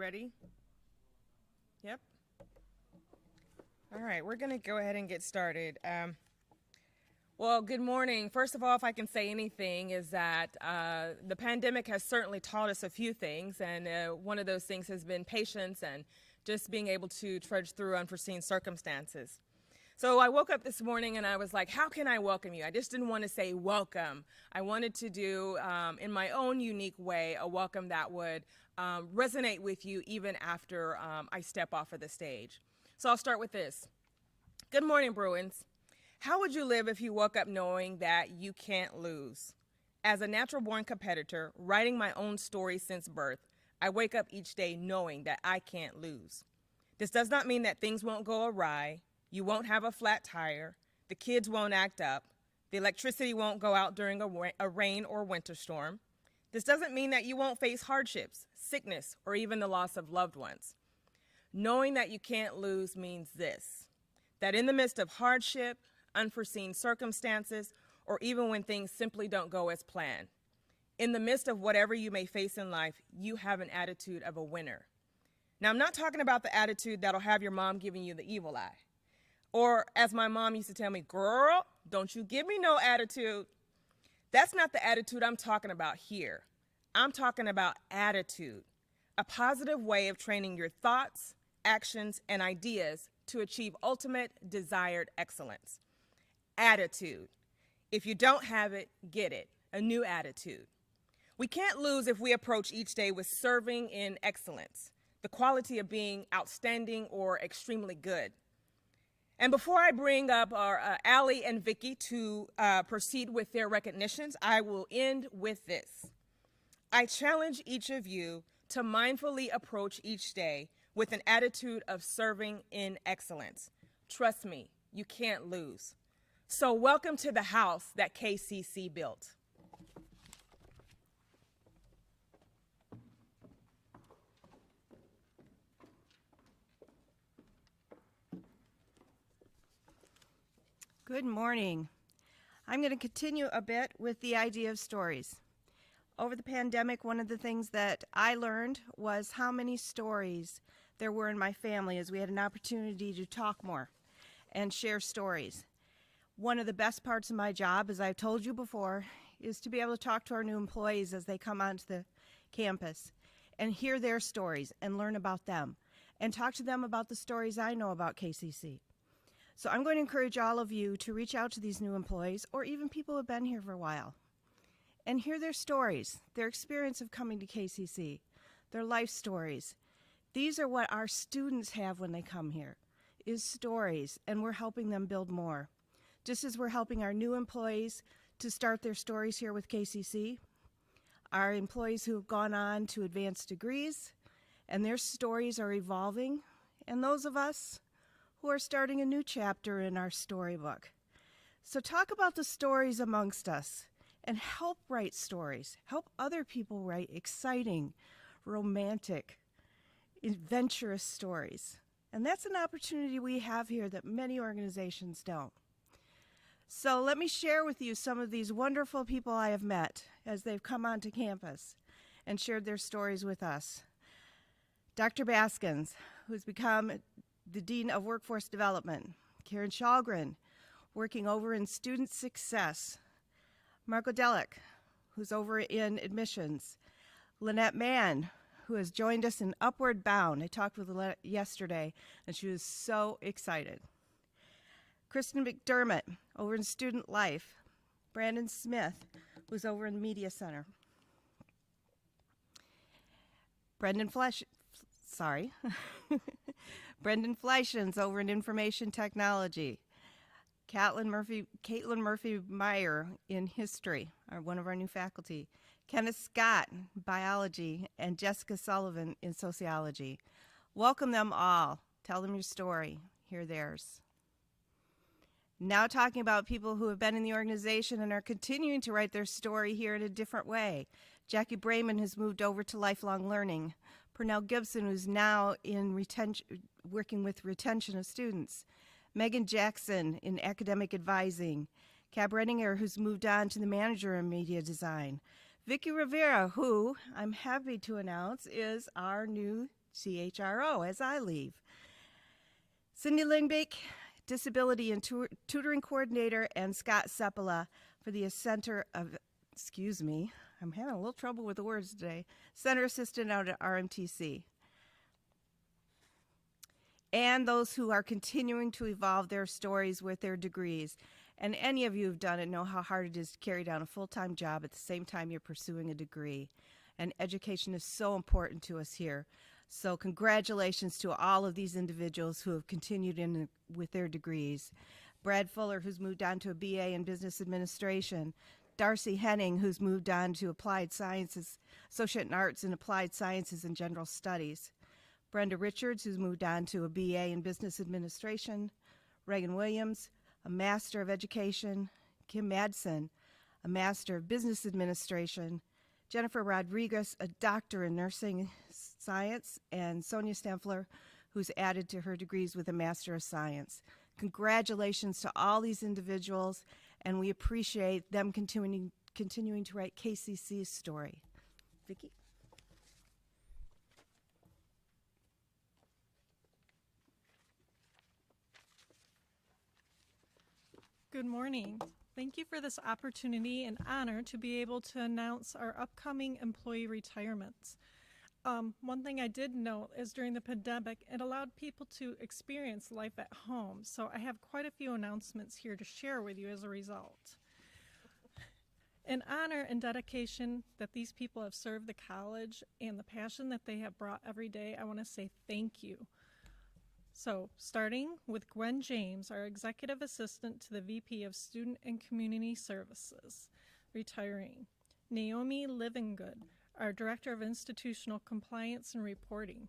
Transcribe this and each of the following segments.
ready? Yep. All right, we're going to go ahead and get started. Well, good morning. First of all, if I can say anything, is that the pandemic has certainly taught us a few things, and one of those things has been patience and just being able to trudge through unforeseen circumstances. So I woke up this morning and I was like, how can I welcome you? I just didn't want to say welcome. I wanted to do, in my own unique way, a welcome that would resonate with you even after I step off of the stage. So I'll start with this. Good morning, Bruins. How would you live if you woke up knowing that you can't lose? As a natural-born competitor, writing my own story since birth, I wake up each day knowing that I can't lose. This does not mean that things won't go awry, you won't have a flat tire, the kids won't act up, the electricity won't go out during a rain or winter storm. This doesn't mean that you won't face hardships, sickness, or even the loss of loved ones. Knowing that you can't lose means this, that in the midst of hardship, unforeseen circumstances, or even when things simply don't go as planned, in the midst of whatever you may face in life, you have an attitude of a winner. Now, I'm not talking about the attitude that'll have your mom giving you the evil eye. Or as my mom used to tell me, girl, don't you give me no attitude. That's not the attitude I'm talking about here. I'm talking about attitude, a positive way of training your thoughts, actions, and ideas to achieve ultimate desired excellence. Attitude. If you don't have it, get it, a new attitude. We can't lose if we approach each day with serving in excellence, the quality of being outstanding or extremely good. And before I bring up our Allie and Vicki to proceed with their recognitions, I will end with this. I challenge each of you to mindfully approach each day with an attitude of serving in excellence. Trust me, you can't lose. So welcome to the house that KCC built. Good morning. I'm going to continue a bit with the idea of stories. Over the pandemic, one of the things that I learned was how many stories there were in my family as we had an opportunity to talk more and share stories. One of the best parts of my job, as I've told you before, is to be able to talk to our new employees as they come onto the campus and hear their stories and learn about them and talk to them about the stories I know about KCC. So I'm going to encourage all of you to reach out to these new employees or even people who have been here for a while and hear their stories, their experience of coming to KCC, their life stories. These are what our students have when they come here, is stories, and we're helping them build more. Just as we're helping our new employees to start their stories here with KCC, our employees who have gone on to advanced degrees, and their stories are evolving, and those of us who are starting a new chapter in our storybook. So talk about the stories amongst us and help write stories. Help other people write exciting, romantic, adventurous stories. And that's an opportunity we have here that many organizations don't. So let me share with you some of these wonderful people I have met as they've come onto campus and shared their stories with us. Dr. Baskins, who's become the Dean of Workforce Development. Karen Shalgren, working over in student success. Marco Delic, who's over in admissions. Lynette Mann, who has joined us in Upward Bound. I talked with Lynette yesterday, and she was so excited. Kristen McDermott, over in Student Life. Brandon Smith, who's over in Media Center. Brendan Fleischen's over in Information Technology. Caitlin Murphy Meyer in History, one of our new faculty. Kenneth Scott, Biology, and Jessica Sullivan in Sociology. Welcome them all. Tell them your story. Hear theirs. Now talking about people who have been in the organization and are continuing to write their story here in a different way. Jackie Brayman has moved over to lifelong learning. Pernell Gibson, who's now in working with retention of students. Megan Jackson in academic advising. Cab Redinger, who's moved on to the manager in media design. Vicki Rivera, who I'm happy to announce is our new CHRO, as I leave. Cindy Lindbeek, Disability and Tutoring Coordinator, and Scott Sepala for the Center of, I'm having a little trouble with the words today, Center Assistant out at RMTC. And those who are continuing to evolve their stories with their degrees. And any of you who've done it know how hard it is to carry down a full-time job at the same time you're pursuing a degree. And education is so important to us here. So congratulations to all of these individuals who have continued in with their degrees. Brad Fuller, who's moved on to a BA in Business Administration. Darcy Henning, who's moved on to Applied Sciences, Associate in Arts in Applied Sciences and General Studies. Brenda Richards, who's moved on to a BA in Business Administration. Reagan Williams, a Master of Education. Kim Madsen, a Master of Business Administration. Jennifer Rodriguez, a Doctor in Nursing Science. And Sonia Stempfler, who's added to her degrees with a Master of Science. Congratulations to all these individuals, and we appreciate them continuing to write KCC's story. Vicki? Good morning. Thank you for this opportunity and honor to be able to announce our upcoming employee retirements. One thing I did note is during the pandemic, it allowed people to experience life at home. So I have quite a few announcements here to share with you as a result. In honor and dedication that these people have served the college and the passion that they have brought every day, I want to say thank you. So starting with Gwen James, our Executive Assistant to the VP of Student and Community Services, retiring. Naomi Livingood, our Director of Institutional Compliance and Reporting.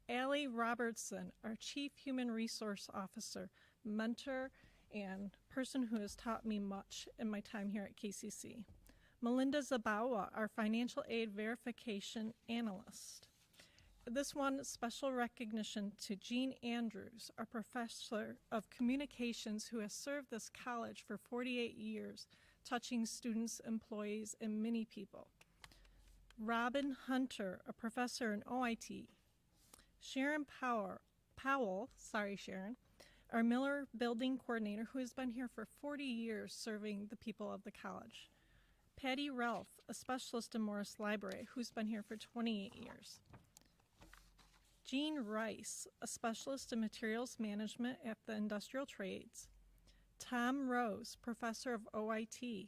Allie Robertson, our Chief Human Resource Officer, mentor, and person who has taught me much in my time here at KCC. Melinda Zabawa, our Financial Aid Verification Analyst. This one, special recognition to Jean Andrews, our Professor of Communications who has served this college for 48 years, touching students, employees, and many people. Robin Hunter, a professor in OIT. Sharon Powell, our Miller Building Coordinator who has been here for 40 years serving the people of the college. Patty Ralph, a specialist in Morris Library who's been here for 28 years. Jean Rice, a specialist in materials management at the industrial trades. Tom Rose, professor of OIT.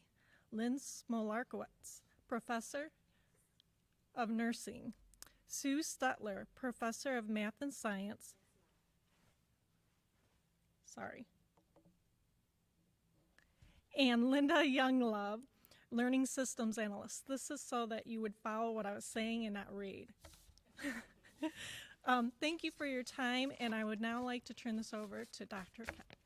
Lynn Smolarkowitz, professor of nursing. Sue Stutler, professor of math and science. And Linda Younglove, learning systems analyst. This is so that you would follow what I was saying and not read. Thank you for your time, and I would now like to turn this over to Dr. Keck.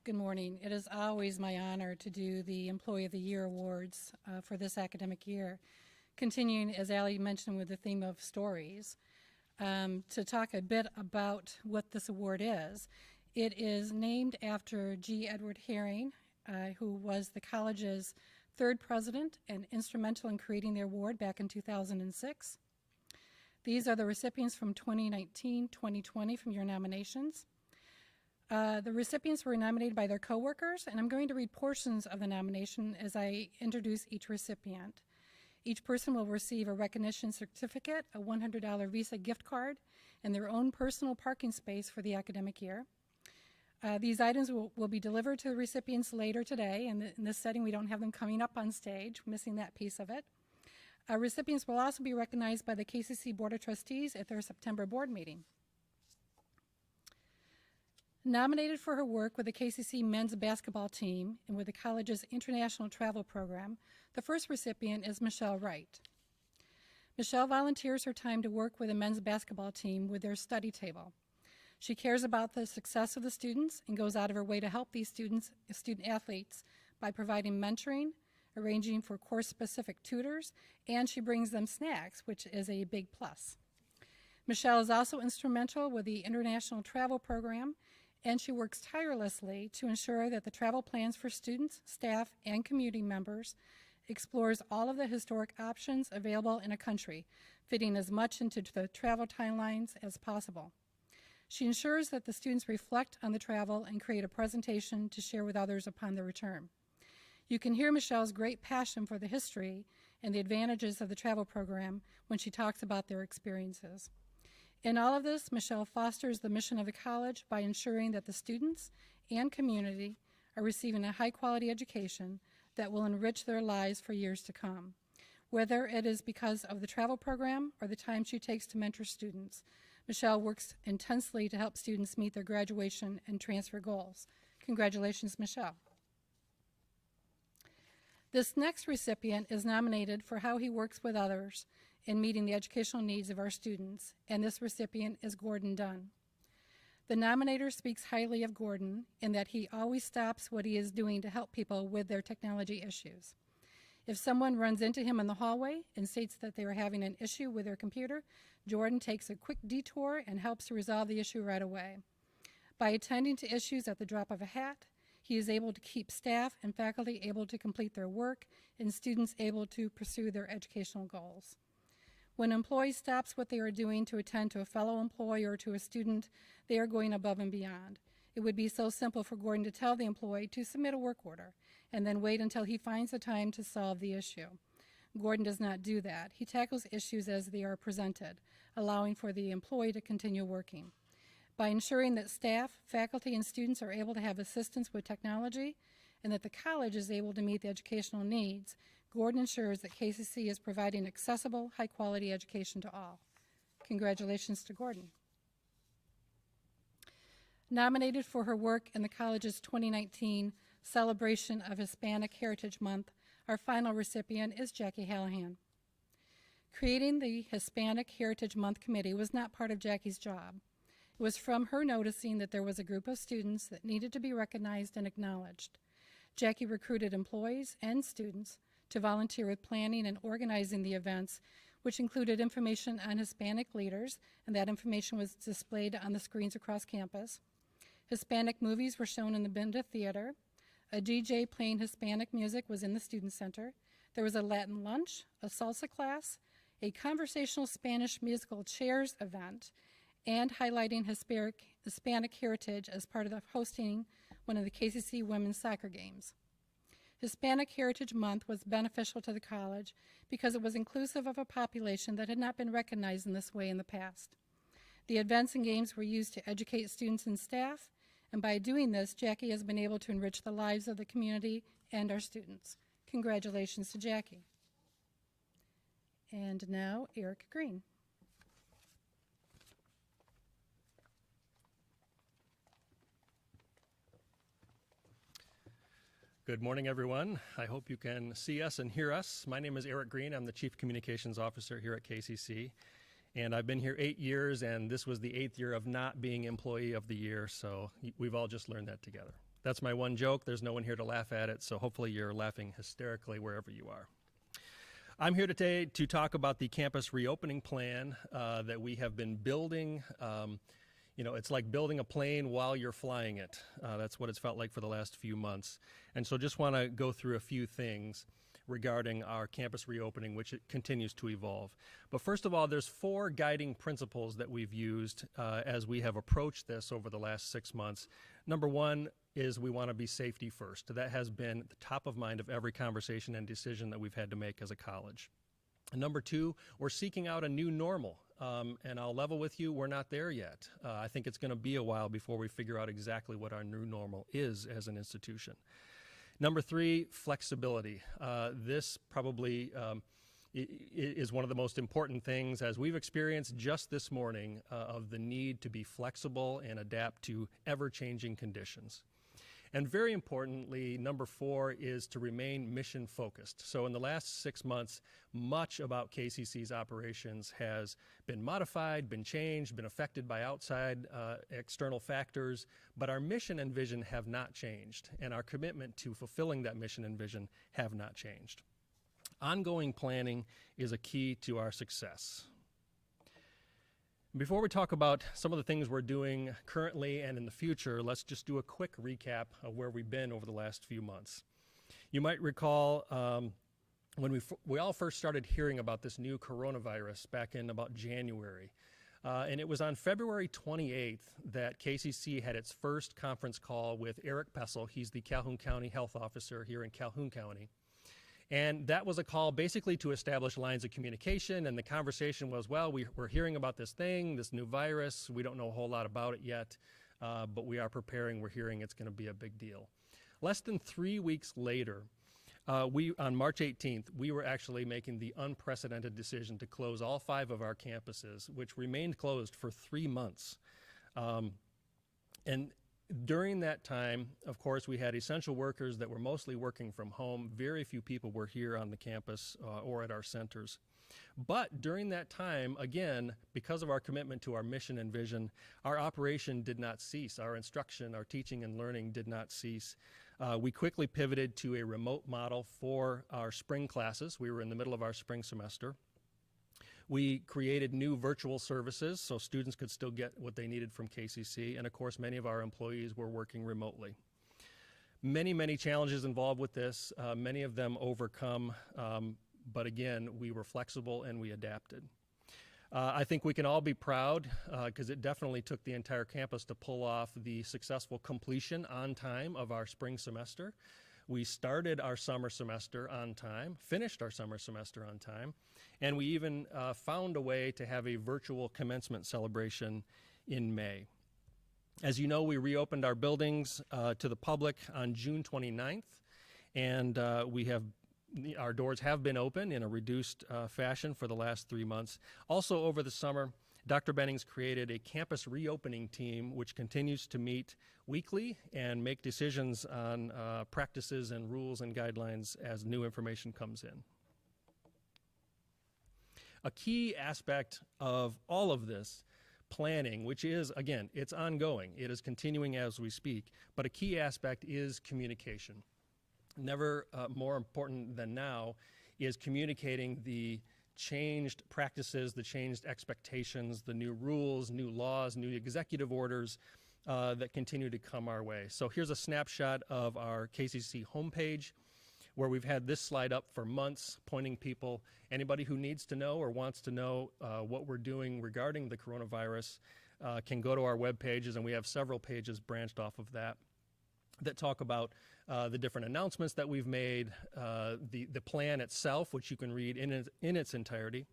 Good morning. It is always my honor to do the Employee of the Year Awards for this academic year. Continuing, as Allie mentioned, with the theme of stories, to talk a bit about what this award is. It is named after G. Edward Herring, who was the college's third president and instrumental in creating the award back in 2006. These are the recipients from 2019-2020 from your nominations. The recipients were nominated by their coworkers, and I'm going to read portions of the nomination as I introduce each recipient. Each person will receive a recognition certificate, a $100 Visa gift card, and their own personal parking space for the academic year. These items will be delivered to the recipients later today. In this setting, we don't have them coming up on stage, missing that piece of it. Recipients will also be recognized by the KCC Board of Trustees at their September board meeting. Nominated for her work with the KCC men's basketball team and with the college's international travel program, the first recipient is Michelle Wright. Michelle volunteers her time to work with the men's basketball team with their study table. She cares about the success of the students and goes out of her way to help these student athletes by providing mentoring, arranging for course-specific tutors, and she brings them snacks, which is a big plus. Michelle is also instrumental with the international travel program and she works tirelessly to ensure that the travel plans for students, staff, and community members explores all of the historic options available in a country, fitting as much into the travel timelines as possible. She ensures that the students reflect on the travel and create a presentation to share with others upon their return. You can hear Michelle's great passion for the history and the advantages of the travel program when she talks about their experiences. In all of this, Michelle fosters the mission of the college by ensuring that the students and community are receiving a high-quality education that will enrich their lives for years to come. Whether it is because of the travel program or the time she takes to mentor students, Michelle works intensely to help students meet their graduation and transfer goals. Congratulations, Michelle. This next recipient is nominated for how he works with others in meeting the educational needs of our students, and this recipient is Gordon Dunn. The nominator speaks highly of Gordon in that he always stops what he is doing to help people with their technology issues. If someone runs into him in the hallway and states that they are having an issue with their computer, Jordan takes a quick detour and helps to resolve the issue right away. By attending to issues at the drop of a hat, he is able to keep staff and faculty able to complete their work and students able to pursue their educational goals. When an employee stops what they are doing to attend to a fellow employee or to a student, they are going above and beyond. It would be so simple for Gordon to tell the employee to submit a work order and then wait until he finds the time to solve the issue. Gordon does not do that. He tackles issues as they are presented, allowing for the employee to continue working. By ensuring that staff, faculty, and students are able to have assistance with technology and that the college is able to meet the educational needs, Gordon ensures that KCC is providing accessible, high-quality education to all. Congratulations to Gordon. Nominated for her work in the college's 2019 celebration of Hispanic Heritage Month, our final recipient is Jackie Hallahan. Creating the Hispanic Heritage Month Committee was not part of Jackie's job. It was from her noticing that there was a group of students that needed to be recognized and acknowledged. Jackie recruited employees and students to volunteer with planning and organizing the events, which included information on Hispanic leaders, and that information was displayed on the screens across campus. Hispanic movies were shown in the Binda Theater. A DJ playing Hispanic music was in the Student Center. There was a Latin lunch, a salsa class, a conversational Spanish musical chairs event, and highlighting Hispanic heritage as part of the hosting one of the KCC women's soccer games. Hispanic Heritage Month was beneficial to the college because it was inclusive of a population that had not been recognized in this way in the past. The events and games were used to educate students and staff, and by doing this, Jackie has been able to enrich the lives of the community and our students. Congratulations to Jackie. And now, Eric Green. Good morning, everyone. I hope you can see us and hear us. My name is Eric Green. I'm the Chief Communications Officer here at KCC. And I've been here 8 years, and this was the 8th year of not being Employee of the Year, so we've all just learned that together. That's my one joke. There's no one here to laugh at it, so hopefully you're laughing hysterically wherever you are. I'm here today to talk about the campus reopening plan that we have been building. You know, it's like building a plane while you're flying it. That's what it's felt like for the last few months. And so just want to go through a few things regarding our campus reopening, which it continues to evolve. But first of all, there's 4 guiding principles that we've used as we have approached this over the last 6 months. Number 1 is we want to be safety first. That has been the top of mind of every conversation and decision that we've had to make as a college. And number 2, we're seeking out a new normal. And I'll level with you, we're not there yet. I think it's going to be a while before we figure out exactly what our new normal is as an institution. Number 3, flexibility. This probably is one of the most important things, as we've experienced just this morning, of the need to be flexible and adapt to ever-changing conditions. And very importantly, number 4 is to remain mission focused. So in the last 6 months, much about KCC's operations has been modified, been changed, been affected by outside external factors, but our mission and vision have not changed, and our commitment to fulfilling that mission and vision have not changed. Ongoing planning is a key to our success. Before we talk about some of the things we're doing currently and in the future, let's just do a quick recap of where we've been over the last few months. You might recall when we all first started hearing about this new coronavirus back in about January. And it was on February 28th that KCC had its first conference call with Eric Pessel. He's the Calhoun County Health Officer here in Calhoun County. And that was a call basically to establish lines of communication, and the conversation was, well, we're hearing about this thing, this new virus. We don't know a whole lot about it yet, but we are preparing. We're hearing it's going to be a big deal. Less than 3 weeks later, on March 18th, we were actually making the unprecedented decision to close all 5 of our campuses, which remained closed for 3 months. And during that time, of course, we had essential workers that were mostly working from home. Very few people were here on the campus or at our centers. But during that time, again, because of our commitment to our mission and vision, our operation did not cease. Our instruction, our teaching and learning did not cease. We quickly pivoted to a remote model for our spring classes. We were in the middle of our spring semester. We created new virtual services so students could still get what they needed from KCC, and of course many of our employees were working remotely. Many challenges involved with this, many of them overcome, but again, we were flexible and we adapted. I think we can all be proud because it definitely took the entire campus to pull off the successful completion on time of our spring semester. We started our summer semester on time, finished our summer semester on time, and we even found a way to have a virtual commencement celebration in May. As you know, we reopened our buildings to the public on June 29th, and our doors have been open in a reduced fashion for the last 3 months. Also over the summer, Dr. Bennings created a campus reopening team which continues to meet weekly and make decisions on practices and rules and guidelines as new information comes in. A key aspect of all of this planning, which is, again, it's ongoing, it is continuing as we speak, but a key aspect is communication. Never more important than now is communicating the changed practices, the changed expectations, the new rules, new laws, new executive orders that continue to come our way. So here's a snapshot of our KCC homepage where we've had this slide up for months pointing people, anybody who needs to know or wants to know what we're doing regarding the coronavirus can go to our web pages, and we have several pages branched off of that talk about the different announcements that we've made, the plan itself, which you can read in its entirety.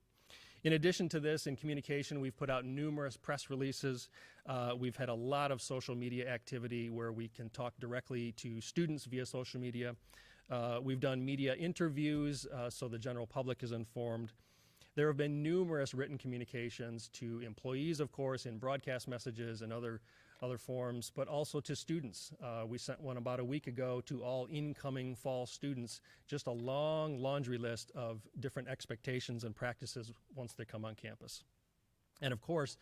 In addition to this, in communication, we've put out numerous press releases. We've had a lot of social media activity where we can talk directly to students via social media. We've done media interviews so the general public is informed. There have been numerous written communications to employees, of course, in broadcast messages and other forms, but also to students. We sent one about a week ago to all incoming fall students, just a long laundry list of different expectations and practices once they come on campus. And of course,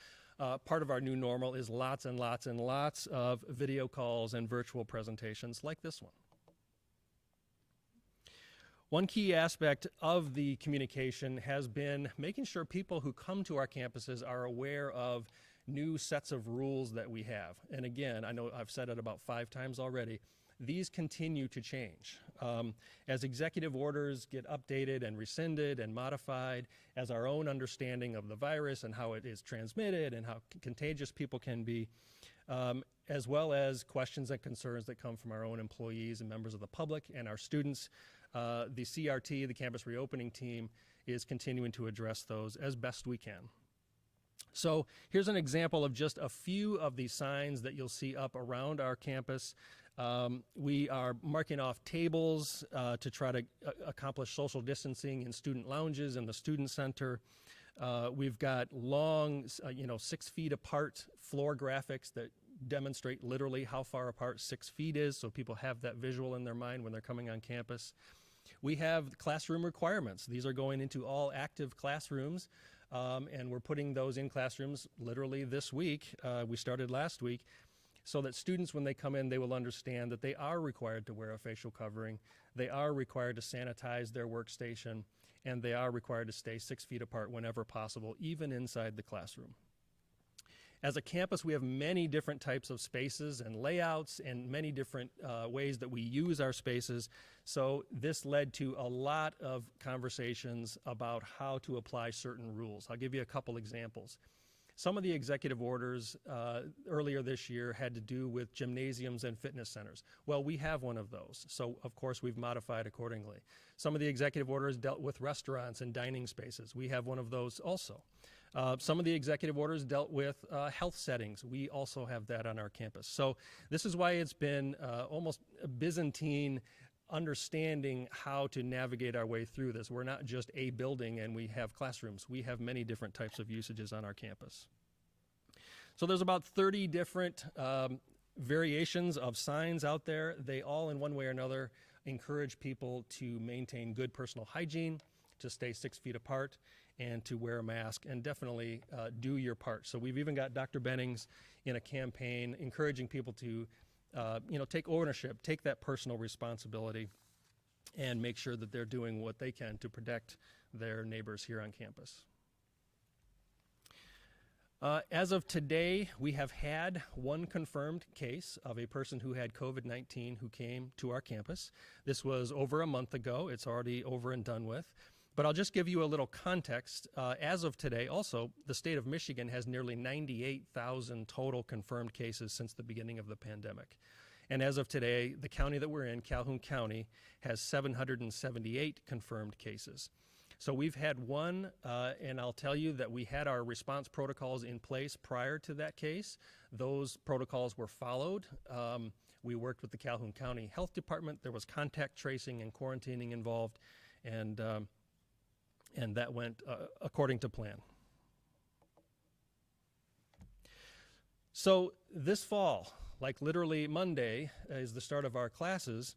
part of our new normal is lots and lots of video calls and virtual presentations like this one. One key aspect of the communication has been making sure people who come to our campuses are aware of new sets of rules that we have. And again, I know I've said it about 5 times already, these continue to change. As executive orders get updated and rescinded and modified, as our own understanding of the virus and how it is transmitted and how contagious people can be, as well as questions and concerns that come from our own employees and members of the public and our students, the CRT, the Campus Reopening Team, is continuing to address those as best we can. So here's an example of just a few of the signs that you'll see up around our campus. We are marking off tables to try to accomplish social distancing in student lounges in the student center. We've got long, 6 feet apart floor graphics that demonstrate literally how far apart 6 feet is, so people have that visual in their mind when they're coming on campus. We have classroom requirements. These are going into all active classrooms, and we're putting those in classrooms literally this week. We started last week, so that students, when they come in, they will understand that they are required to wear a facial covering, they are required to sanitize their workstation, and they are required to stay 6 feet apart whenever possible, even inside the classroom. As a campus, we have many different types of spaces and layouts and many different ways that we use our spaces. So this led to a lot of conversations about how to apply certain rules. I'll give you a couple examples. Some of the executive orders earlier this year had to do with gymnasiums and fitness centers. Well, we have one of those, so of course we've modified accordingly. Some of the executive orders dealt with restaurants and dining spaces. We have one of those also. Some of the executive orders dealt with health settings. We also have that on our campus. So this is why it's been almost a Byzantine understanding how to navigate our way through this. We're not just a building and we have classrooms. We have many different types of usages on our campus. So there's about 30 different variations of signs out there. They all, in one way or another, encourage people to maintain good personal hygiene, to stay 6 feet apart, and to wear a mask, and definitely do your part. So we've even got Dr. Bennings in a campaign encouraging people to take ownership, take that personal responsibility, and make sure that they're doing what they can to protect their neighbors here on campus. As of today, we have had one confirmed case of a person who had COVID-19 who came to our campus. This was over a month ago. It's already over and done with. But I'll just give you a little context. As of today, also, the state of Michigan has nearly 98,000 total confirmed cases since the beginning of the pandemic. And as of today, the county that we're in, Calhoun County, has 778 confirmed cases. So we've had one, and I'll tell you that we had our response protocols in place prior to that case. Those protocols were followed. We worked with the Calhoun County Health Department. There was contact tracing and quarantining involved, and that went according to plan. So this fall, like literally Monday, is the start of our classes,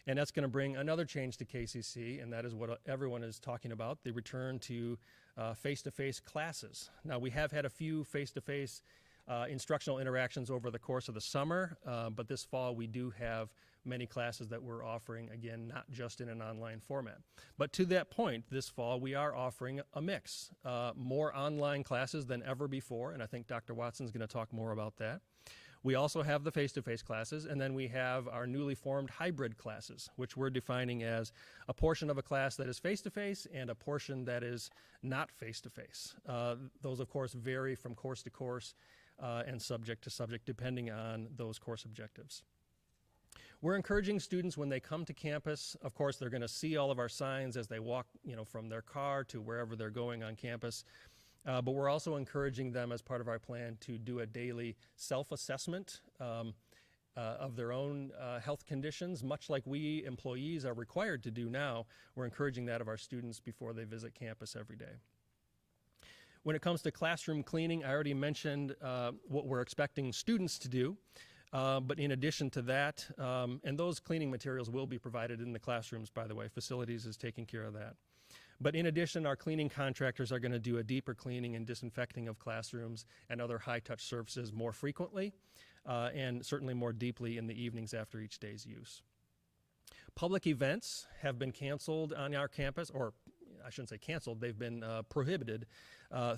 and that's going to bring another change to KCC, and that is what everyone is talking about, the return to face-to-face classes. Now, we have had a few face-to-face instructional interactions over the course of the summer, but this fall we do have many classes that we're offering, again, not just in an online format. But to that point, this fall we are offering a mix, more online classes than ever before, and I think Dr. Watson's going to talk more about that. We also have the face-to-face classes, and then we have our newly formed hybrid classes, which we're defining as a portion of a class that is face-to-face and a portion that is not face-to-face. Those, of course, vary from course to course and subject to subject, depending on those course objectives. We're encouraging students when they come to campus. Of course, they're going to see all of our signs as they walk, from their car to wherever they're going on campus. But we're also encouraging them as part of our plan to do a daily self-assessment of their own health conditions, much like we employees are required to do now. We're encouraging that of our students before they visit campus every day. When it comes to classroom cleaning, I already mentioned what we're expecting students to do. But in addition to that, and those cleaning materials will be provided in the classrooms, by the way. Facilities is taking care of that. But in addition, our cleaning contractors are going to do a deeper cleaning and disinfecting of classrooms and other high-touch surfaces more frequently, and certainly more deeply in the evenings after each day's use. Public events have been canceled on our campus, or I shouldn't say canceled, they've been prohibited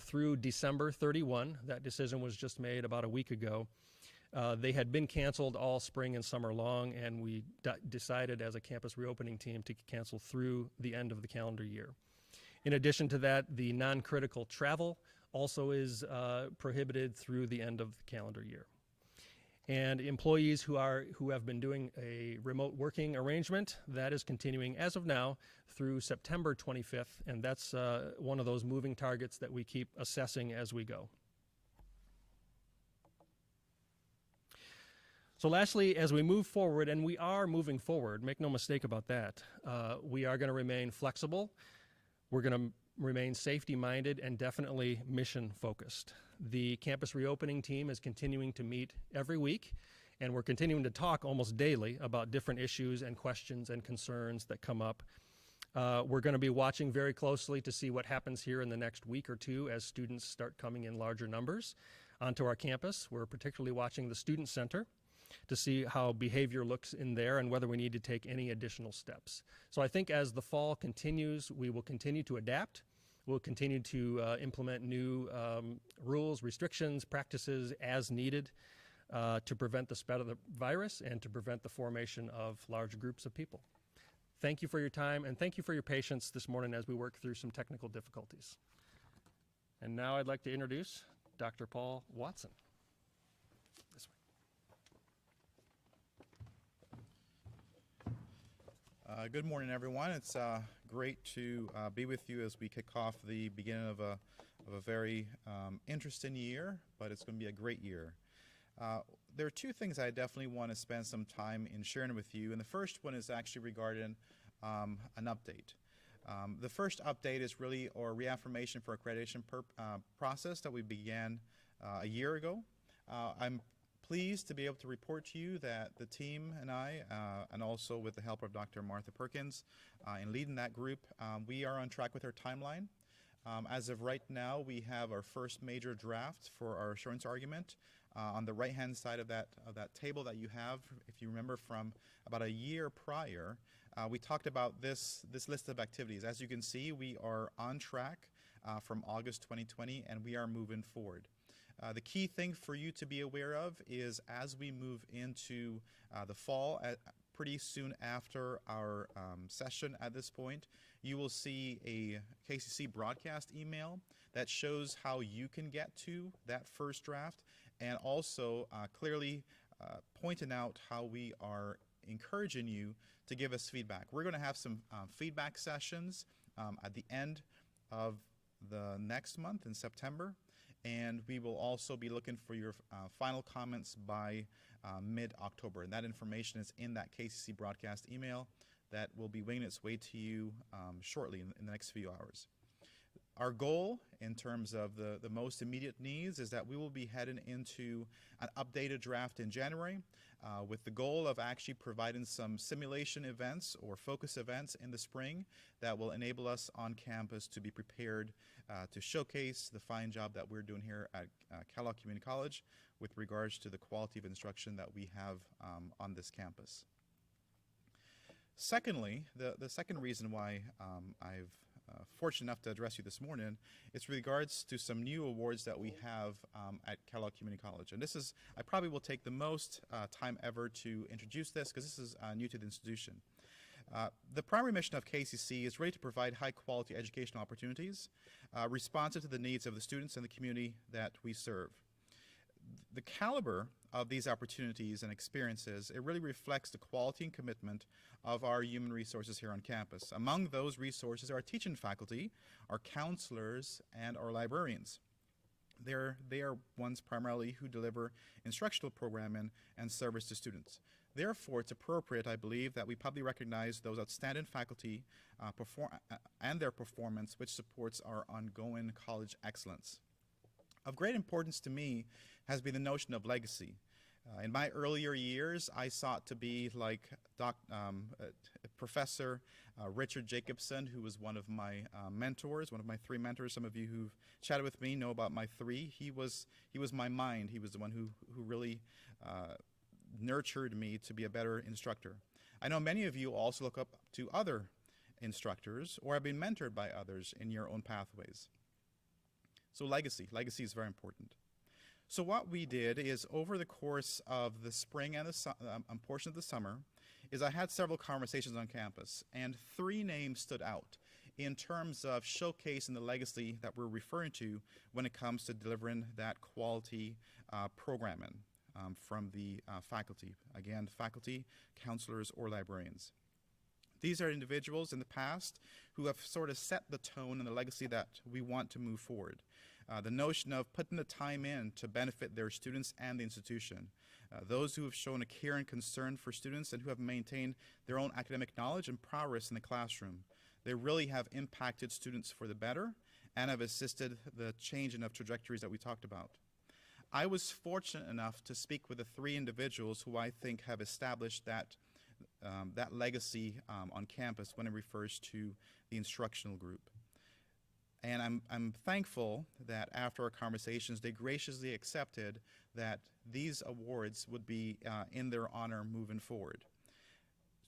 through December 31. That decision was just made about a week ago. They had been canceled all spring and summer long, and we decided as a campus reopening team to cancel through the end of the calendar year. In addition to that, the non-critical travel also is prohibited through the end of the calendar year. And employees who have been doing a remote working arrangement, that is continuing as of now through September 25th, and that's one of those moving targets that we keep assessing as we go. So lastly, as we move forward, and we are moving forward, make no mistake about that, we are going to remain flexible. We're going to remain safety-minded and definitely mission-focused. The campus reopening team is continuing to meet every week, and we're continuing to talk almost daily about different issues and questions and concerns that come up. We're going to be watching very closely to see what happens here in the next week or two as students start coming in larger numbers onto our campus. We're particularly watching the Student Center to see how behavior looks in there and whether we need to take any additional steps. So I think as the fall continues, we will continue to adapt. We'll continue to implement new rules, restrictions, practices as needed to prevent the spread of the virus and to prevent the formation of large groups of people. Thank you for your time, and thank you for your patience this morning as we work through some technical difficulties. And now I'd like to introduce Dr. Paul Watson. This way. Good morning, everyone. It's great to be with you as we kick off the beginning of a very interesting year, but it's going to be a great year. There are two things I definitely want to spend some time in sharing with you, and the first one is actually regarding an update. The first update is really our reaffirmation for accreditation process that we began a year ago. I'm pleased to be able to report to you that the team and I, and also with the help of Dr. Martha Perkins in leading that group, we are on track with our timeline. As of right now, we have our first major draft for our assurance argument. On the right-hand side of that table that you have, if you remember from about a year prior, we talked about this list of activities. As you can see, we are on track from August 2020, and we are moving forward. The key thing for you to be aware of is as we move into the fall, pretty soon after our session at this point, you will see a KCC broadcast email that shows how you can get to that first draft, and also clearly pointing out how we are encouraging you to give us feedback. We're going to have some feedback sessions at the end of the next month in September, and we will also be looking for your final comments by mid-October. And that information is in that KCC broadcast email that will be winging its way to you shortly in the next few hours. Our goal in terms of the most immediate needs is that we will be heading into an updated draft in January with the goal of actually providing some simulation events or focus events in the spring that will enable us on campus to be prepared to showcase the fine job that we're doing here at Kellogg Community College with regards to the quality of instruction that we have on this campus. Secondly, the second reason why I've fortunate enough to address you this morning is with regards to some new awards that we have at Kellogg Community College. And this is, I probably will take the most time ever to introduce this because this is new to the institution. The primary mission of KCC is really to provide high quality educational opportunities responsive to the needs of the students and the community that we serve. The caliber of these opportunities and experiences, it really reflects the quality and commitment of our human resources here on campus. Among those resources are our teaching faculty, our counselors, and our librarians. They are ones primarily who deliver instructional programming and service to students. Therefore, it's appropriate, I believe, that we publicly recognize those outstanding faculty and their performance, which supports our ongoing college excellence. Of great importance to me has been the notion of legacy. In my earlier years, I sought to be like Professor Richard Jacobson, who was one of my mentors, one of my three mentors. Some of you who've chatted with me know about my three. He was my mind. He was the one who really nurtured me to be a better instructor. I know many of you also look up to other instructors or have been mentored by others in your own pathways. So legacy is very important. So what we did is over the course of the spring and the portion of the summer is I had several conversations on campus, and three names stood out in terms of showcasing the legacy that we're referring to when it comes to delivering that quality programming from the faculty. Again, faculty, counselors, or librarians. These are individuals in the past who have sort of set the tone and the legacy that we want to move forward. The notion of putting the time in to benefit their students and the institution. Those who have shown a care and concern for students and who have maintained their own academic knowledge and prowess in the classroom. They really have impacted students for the better and have assisted the changing of trajectories that we talked about. I was fortunate enough to speak with the three individuals who I think have established that legacy on campus when it refers to the instructional group. And I'm thankful that after our conversations, they graciously accepted that these awards would be in their honor moving forward.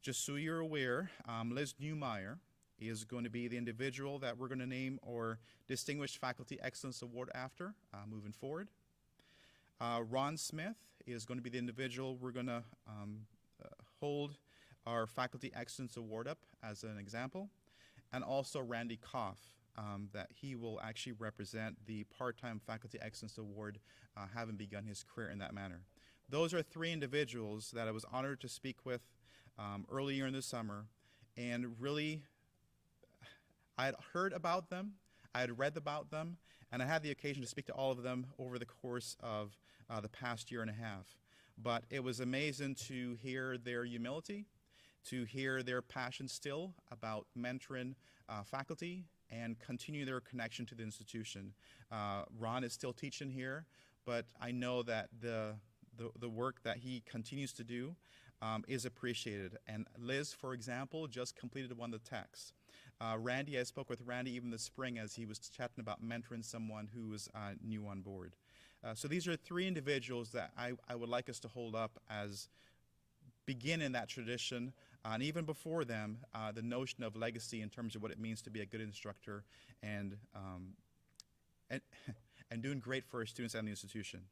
Just so you're aware, Liz Newmeyer, is going to be the individual that we're going to name our Distinguished Faculty Excellence Award after moving forward. Ron Smith is going to be the individual we're going to hold our Faculty Excellence Award up as an example. And also Randy Koff, that he will actually represent the Part-Time Faculty Excellence Award, having begun his career in that manner. Those are three individuals that I was honored to speak with earlier in the summer, and really, I had heard about them, I had read about them, and I had the occasion to speak to all of them over the course of the past year and a half. But it was amazing to hear their humility, to hear their passion still about mentoring faculty and continue their connection to the institution. Ron is still teaching here, but I know that the work that he continues to do is appreciated. And Liz, for example, just completed one of the techs. Randy, I spoke with Randy even this spring as he was chatting about mentoring someone who was new on board. So these are three individuals that I would like us to hold up as beginning that tradition, and even before them, the notion of legacy in terms of what it means to be a good instructor and doing great for our students and the institution.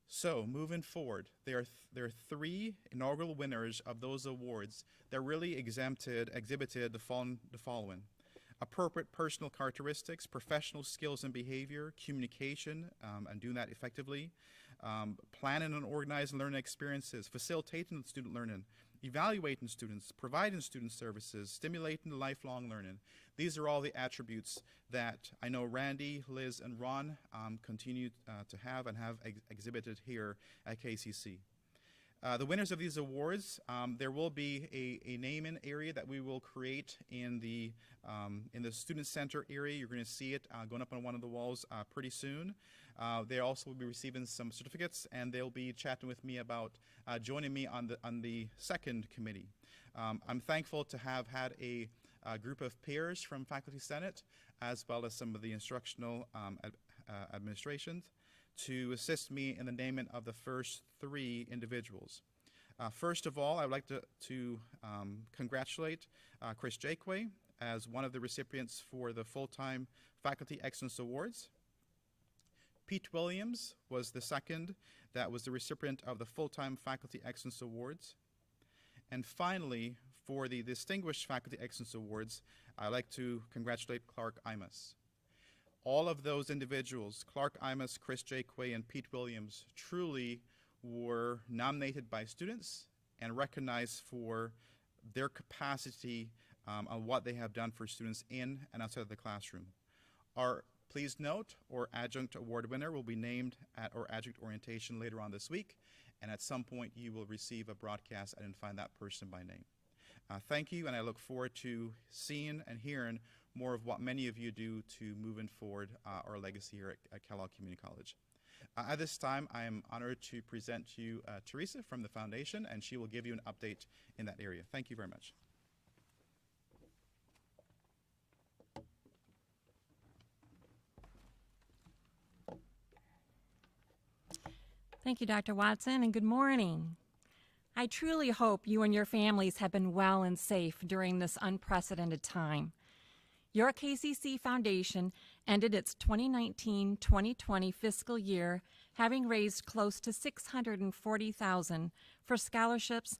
So moving forward, there are three inaugural winners of those awards that really exhibited the following: appropriate personal characteristics, professional skills and behavior, communication, and doing that effectively, planning and organizing learning experiences, facilitating student learning, evaluating students, providing student services, stimulating lifelong learning. These are all the attributes that I know Randy, Liz, and Ron continue to have and have exhibited here at KCC. The winners of these awards, there will be a naming area that we will create in the student center area. You're going to see it going up on one of the walls pretty soon. They also will be receiving some certificates, and they'll be chatting with me about joining me on the second committee. I'm thankful to have had a group of peers from Faculty Senate, as well as some of the instructional administrations, to assist me in the naming of the first three individuals. First of all, I would like to congratulate Chris Jakeway as one of the recipients for the Full-Time Faculty Excellence Awards. Pete Williams was the second that was the recipient of the Full-Time Faculty Excellence Awards. And finally, for the Distinguished Faculty Excellence Awards, I'd like to congratulate Clark Imus. All of those individuals, Clark Imus, Chris Jakeway, and Pete Williams, truly were nominated by students and recognized for their capacity on what they have done for students in and outside of the classroom. Please note, our adjunct award winner will be named at our adjunct orientation later on this week, and at some point you will receive a broadcast identifying that person by name. Thank you, and I look forward to seeing and hearing more of what many of you do to moving forward our legacy here at Kellogg Community College. At this time, I am honored to present to you Teresa from the Foundation, and she will give you an update in that area. Thank you very much. Thank you, Dr. Watson, and good morning. I truly hope you and your families have been well and safe during this unprecedented time. Your KCC Foundation ended its 2019-2020 fiscal year having raised close to $640,000 for scholarships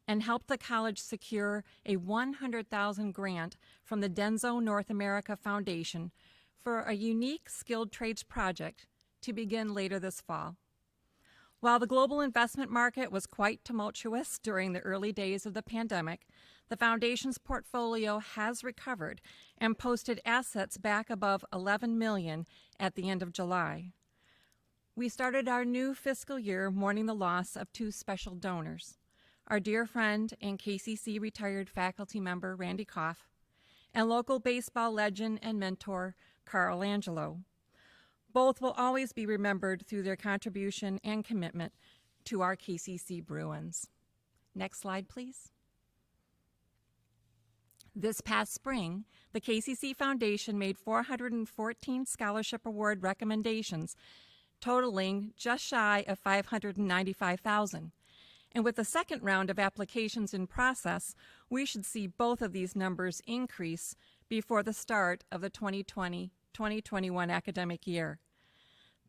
and helped the college secure a $100,000 grant from the Denso North America Foundation for a unique skilled trades project to begin later this fall. While the global investment market was quite tumultuous during the early days of the pandemic, the Foundation's portfolio has recovered and posted assets back above $11 million at the end of July. We started our new fiscal year mourning the loss of two special donors, our dear friend and KCC retired faculty member Randy Koff, and local baseball legend and mentor Carl Angelo. Both will always be remembered through their contribution and commitment to our KCC Bruins. Next slide, please. This past spring, the KCC Foundation made 414 scholarship award recommendations, totaling just shy of $595,000. And with the second round of applications in process, we should see both of these numbers increase before the start of the 2020-2021 academic year.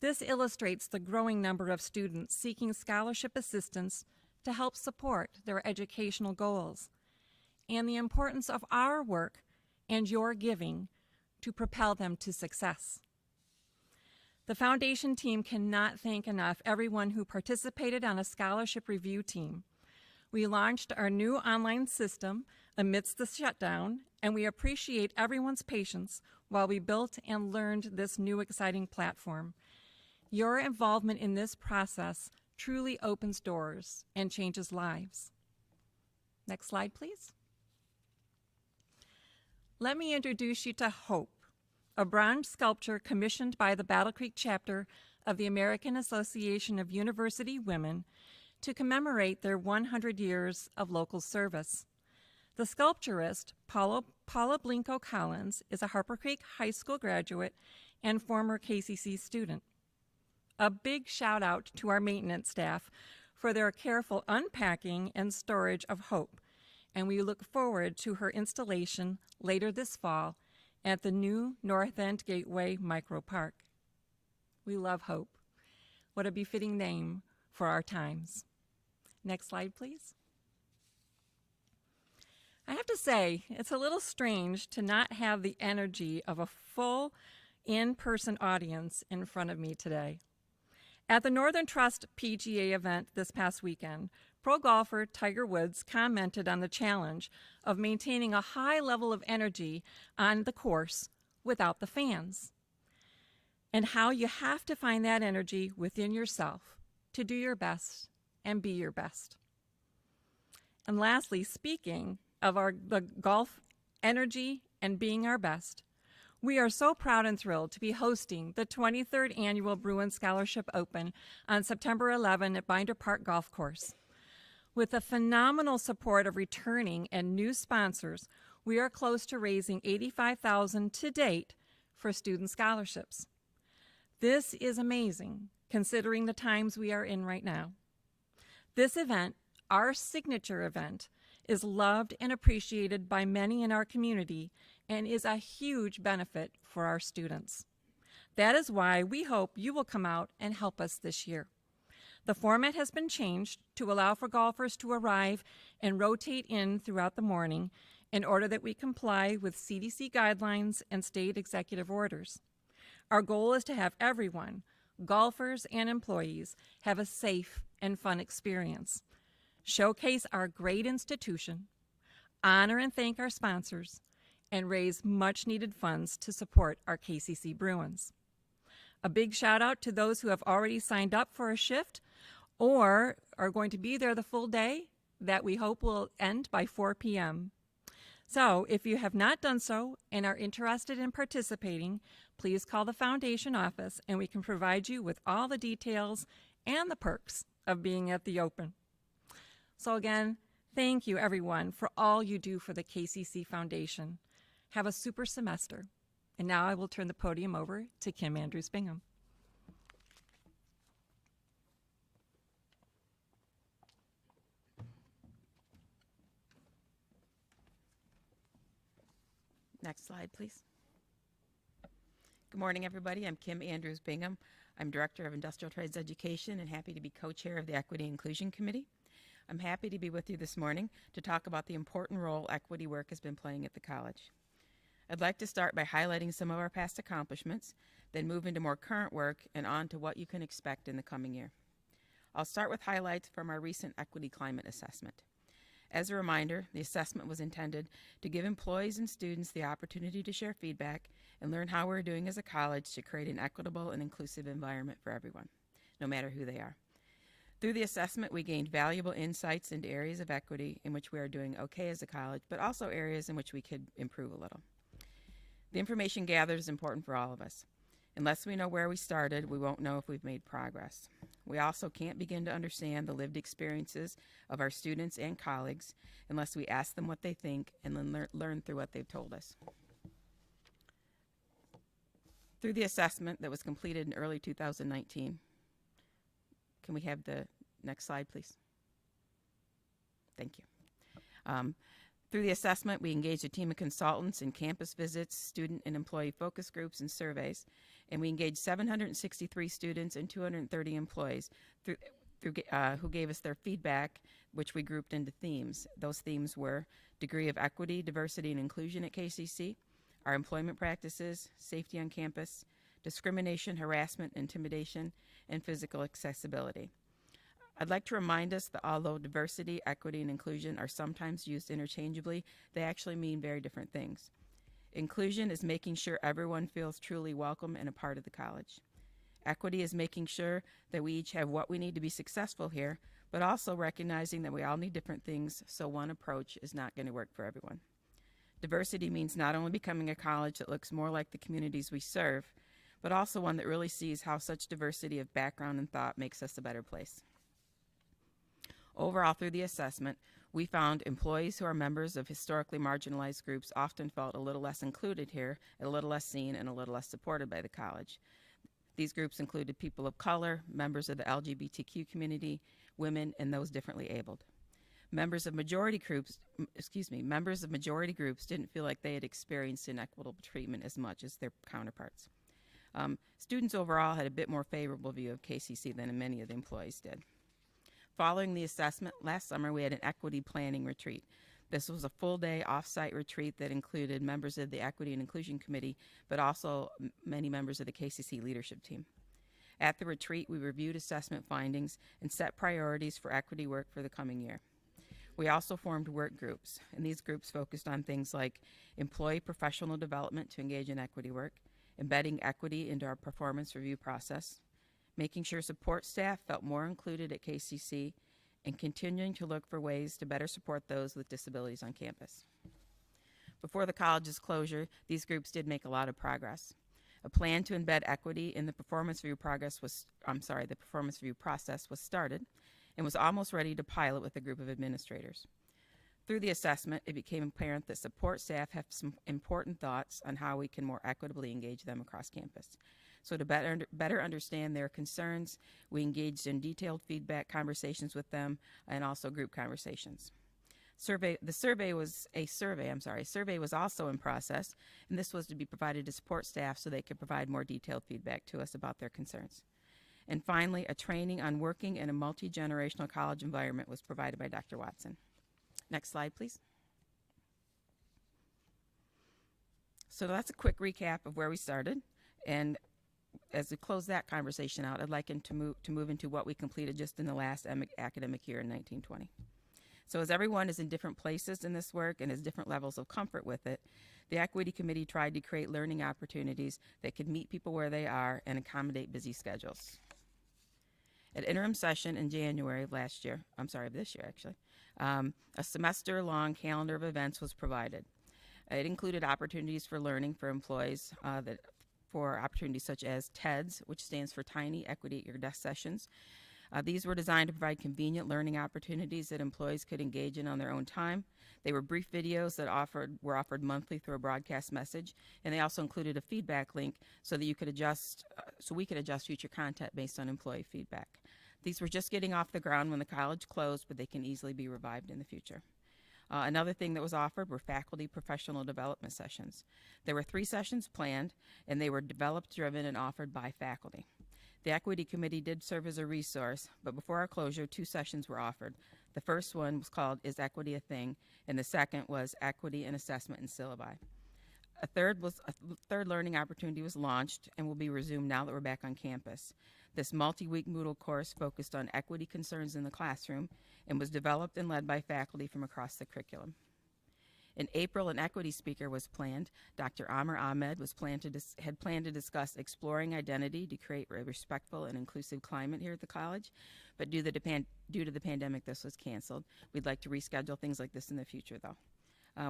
This illustrates the growing number of students seeking scholarship assistance to help support their educational goals, and the importance of our work and your giving to propel them to success. The foundation team cannot thank enough everyone who participated on a scholarship review team. We launched our new online system amidst the shutdown, and we appreciate everyone's patience while we built and learned this new exciting platform. Your involvement in this process truly opens doors and changes lives. Next slide, please. Let me introduce you to Hope, a bronze sculpture commissioned by the Battle Creek chapter of the American Association of University Women to commemorate their 100 years of local service. The sculpturist, Paula Blinko Collins, is a Harper Creek High School graduate and former KCC student. A big shout out to our maintenance staff for their careful unpacking and storage of Hope, and we look forward to her installation later this fall at the new North End Gateway Micro Park. We love Hope. What a befitting name for our times. Next slide, please. I have to say, it's a little strange to not have the energy of a full in-person audience in front of me today. At the Northern Trust PGA event this past weekend, pro golfer Tiger Woods commented on the challenge of maintaining a high level of energy on the course without the fans, and how you have to find that energy within yourself to do your best and be your best. And lastly, speaking of the golf energy and being our best, we are so proud and thrilled to be hosting the 23rd Annual Bruin Scholarship Open on September 11 at Binder Park Golf Course. With the phenomenal support of returning and new sponsors, we are close to raising $85,000 to date for student scholarships. This is amazing, considering the times we are in right now. This event, our signature event, is loved and appreciated by many in our community and is a huge benefit for our students. That is why we hope you will come out and help us this year. The format has been changed to allow for golfers to arrive and rotate in throughout the morning in order that we comply with CDC guidelines and state executive orders. Our goal is to have everyone, golfers and employees, have a safe and fun experience, showcase our great institution, honor and thank our sponsors, and raise much-needed funds to support our KCC Bruins. A big shout-out to those who have already signed up for a shift or are going to be there the full day that we hope will end by 4 p.m. So, if you have not done so and are interested in participating, please call the Foundation office and we can provide you with all the details and the perks of being at the Open. So again, thank you everyone for all you do for the KCC Foundation. Have a super semester. And now I will turn the podium over to Kim Andrews-Bingham. Next slide, please. Good morning, everybody. I'm Kim Andrews-Bingham. I'm Director of Industrial Trades Education and happy to be co-chair of the Equity and Inclusion Committee. I'm happy to be with you this morning to talk about the important role equity work has been playing at the college. I'd like to start by highlighting some of our past accomplishments, then move into more current work and on to what you can expect in the coming year. I'll start with highlights from our recent Equity Climate Assessment. As a reminder, the assessment was intended to give employees and students the opportunity to share feedback and learn how we're doing as a college to create an equitable and inclusive environment for everyone, no matter who they are. Through the assessment, we gained valuable insights into areas of equity in which we are doing okay as a college, but also areas in which we could improve a little. The information gathered is important for all of us. Unless we know where we started, we won't know if we've made progress. We also can't begin to understand the lived experiences of our students and colleagues unless we ask them what they think and then learn through what they've told us. Through the assessment that was completed in early 2019, can we have the next slide, please? Thank you. Through the assessment, we engaged a team of consultants in campus visits, student and employee focus groups, and surveys, and we engaged 763 students and 230 employees who gave us their feedback, which we grouped into themes. Those themes were degree of equity, diversity, and inclusion at KCC, our employment practices, safety on campus, discrimination, harassment, intimidation, and physical accessibility. I'd like to remind us that although diversity, equity, and inclusion are sometimes used interchangeably, they actually mean very different things. Inclusion is making sure everyone feels truly welcome and a part of the college. Equity is making sure that we each have what we need to be successful here, but also recognizing that we all need different things, so one approach is not going to work for everyone. Diversity means not only becoming a college that looks more like the communities we serve, but also one that really sees how such diversity of background and thought makes us a better place. Overall, through the assessment, we found employees who are members of historically marginalized groups often felt a little less included here, a little less seen, and a little less supported by the college. These groups included people of color, members of the LGBTQ community, women, and those differently abled. Members of majority groups didn't feel like they had experienced inequitable treatment as much as their counterparts. Students overall had a bit more favorable view of KCC than many of the employees did. Following the assessment, last summer we had an equity planning retreat. This was a full-day off-site retreat that included members of the Equity and Inclusion Committee, but also many members of the KCC leadership team. At the retreat, we reviewed assessment findings and set priorities for equity work for the coming year. We also formed work groups, and these groups focused on things like employee professional development to engage in equity work, embedding equity into our performance review process, making sure support staff felt more included at KCC, and continuing to look for ways to better support those with disabilities on campus. Before the college's closure, these groups did make a lot of progress. A plan to embed equity in the performance review process was started and was almost ready to pilot with a group of administrators. Through the assessment, it became apparent that support staff have some important thoughts on how we can more equitably engage them across campus. So to better understand their concerns, we engaged in detailed feedback conversations with them and also group conversations. A survey was also in process, and this was to be provided to support staff so they could provide more detailed feedback to us about their concerns. And finally, a training on working in a multi-generational college environment was provided by Dr. Watson. Next slide, please. So that's a quick recap of where we started, and as we close that conversation out, I'd like to move into what we completed just in the last academic year in 1920. So as everyone is in different places in this work and has different levels of comfort with it, the Equity Committee tried to create learning opportunities that could meet people where they are and accommodate busy schedules. At interim session in January of this year actually, a semester-long calendar of events was provided. It included opportunities for learning for employees for opportunities such as TEDS, which stands for Tiny Equity at Your Desk Sessions. These were designed to provide convenient learning opportunities that employees could engage in on their own time. They were brief videos that were offered monthly through a broadcast message, and they also included a feedback link so that we could adjust future content based on employee feedback. These were just getting off the ground when the college closed, but they can easily be revived in the future. Another thing that was offered were faculty professional development sessions. There were 3 sessions planned, and they were developed, driven, and offered by faculty. The Equity Committee did serve as a resource, but before our closure, 2 sessions were offered. The first one was called Is Equity a Thing? And the second was Equity and Assessment in Syllabi. A third learning opportunity was launched and will be resumed now that we're back on campus. This multi-week Moodle course focused on equity concerns in the classroom and was developed and led by faculty from across the curriculum. In April, an equity speaker was planned. Dr. Amr Ahmed had planned to discuss exploring identity to create a respectful and inclusive climate here at the college, but due to the pandemic, this was canceled. We'd like to reschedule things like this in the future, though.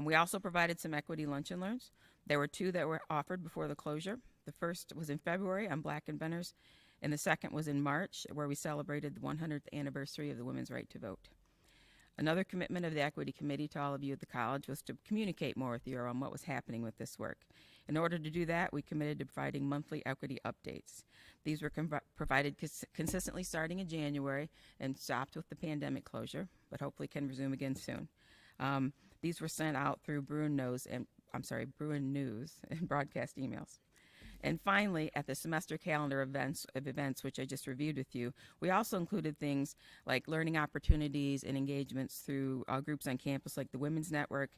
We also provided some equity lunch and learns. There were 2 that were offered before the closure. The first was in February on Black inventors, and the second was in March, where we celebrated the 100th anniversary of the women's right to vote. Another commitment of the Equity Committee to all of you at the college was to communicate more with you on what was happening with this work. In order to do that, we committed to providing monthly equity updates. These were provided consistently starting in January and stopped with the pandemic closure, but hopefully can resume again soon. These were sent out through Bruin News and broadcast emails. And finally, at the semester calendar events, which I just reviewed with you, we also included things like learning opportunities and engagements through groups on campus like the Women's Network,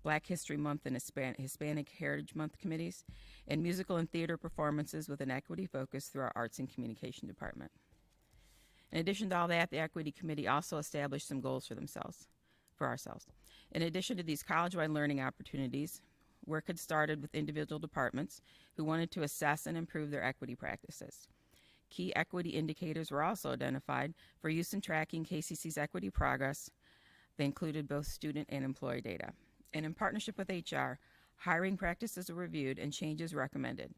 Black History Month and Hispanic Heritage Month committees, and musical and theater performances with an equity focus through our Arts and Communication Department. In addition to all that, the Equity Committee also established some goals for ourselves. In addition to these college-wide learning opportunities, work had started with individual departments who wanted to assess and improve their equity practices. Key equity indicators were also identified for use in tracking KCC's equity progress. They included both student and employee data. And in partnership with HR, hiring practices were reviewed and changes recommended.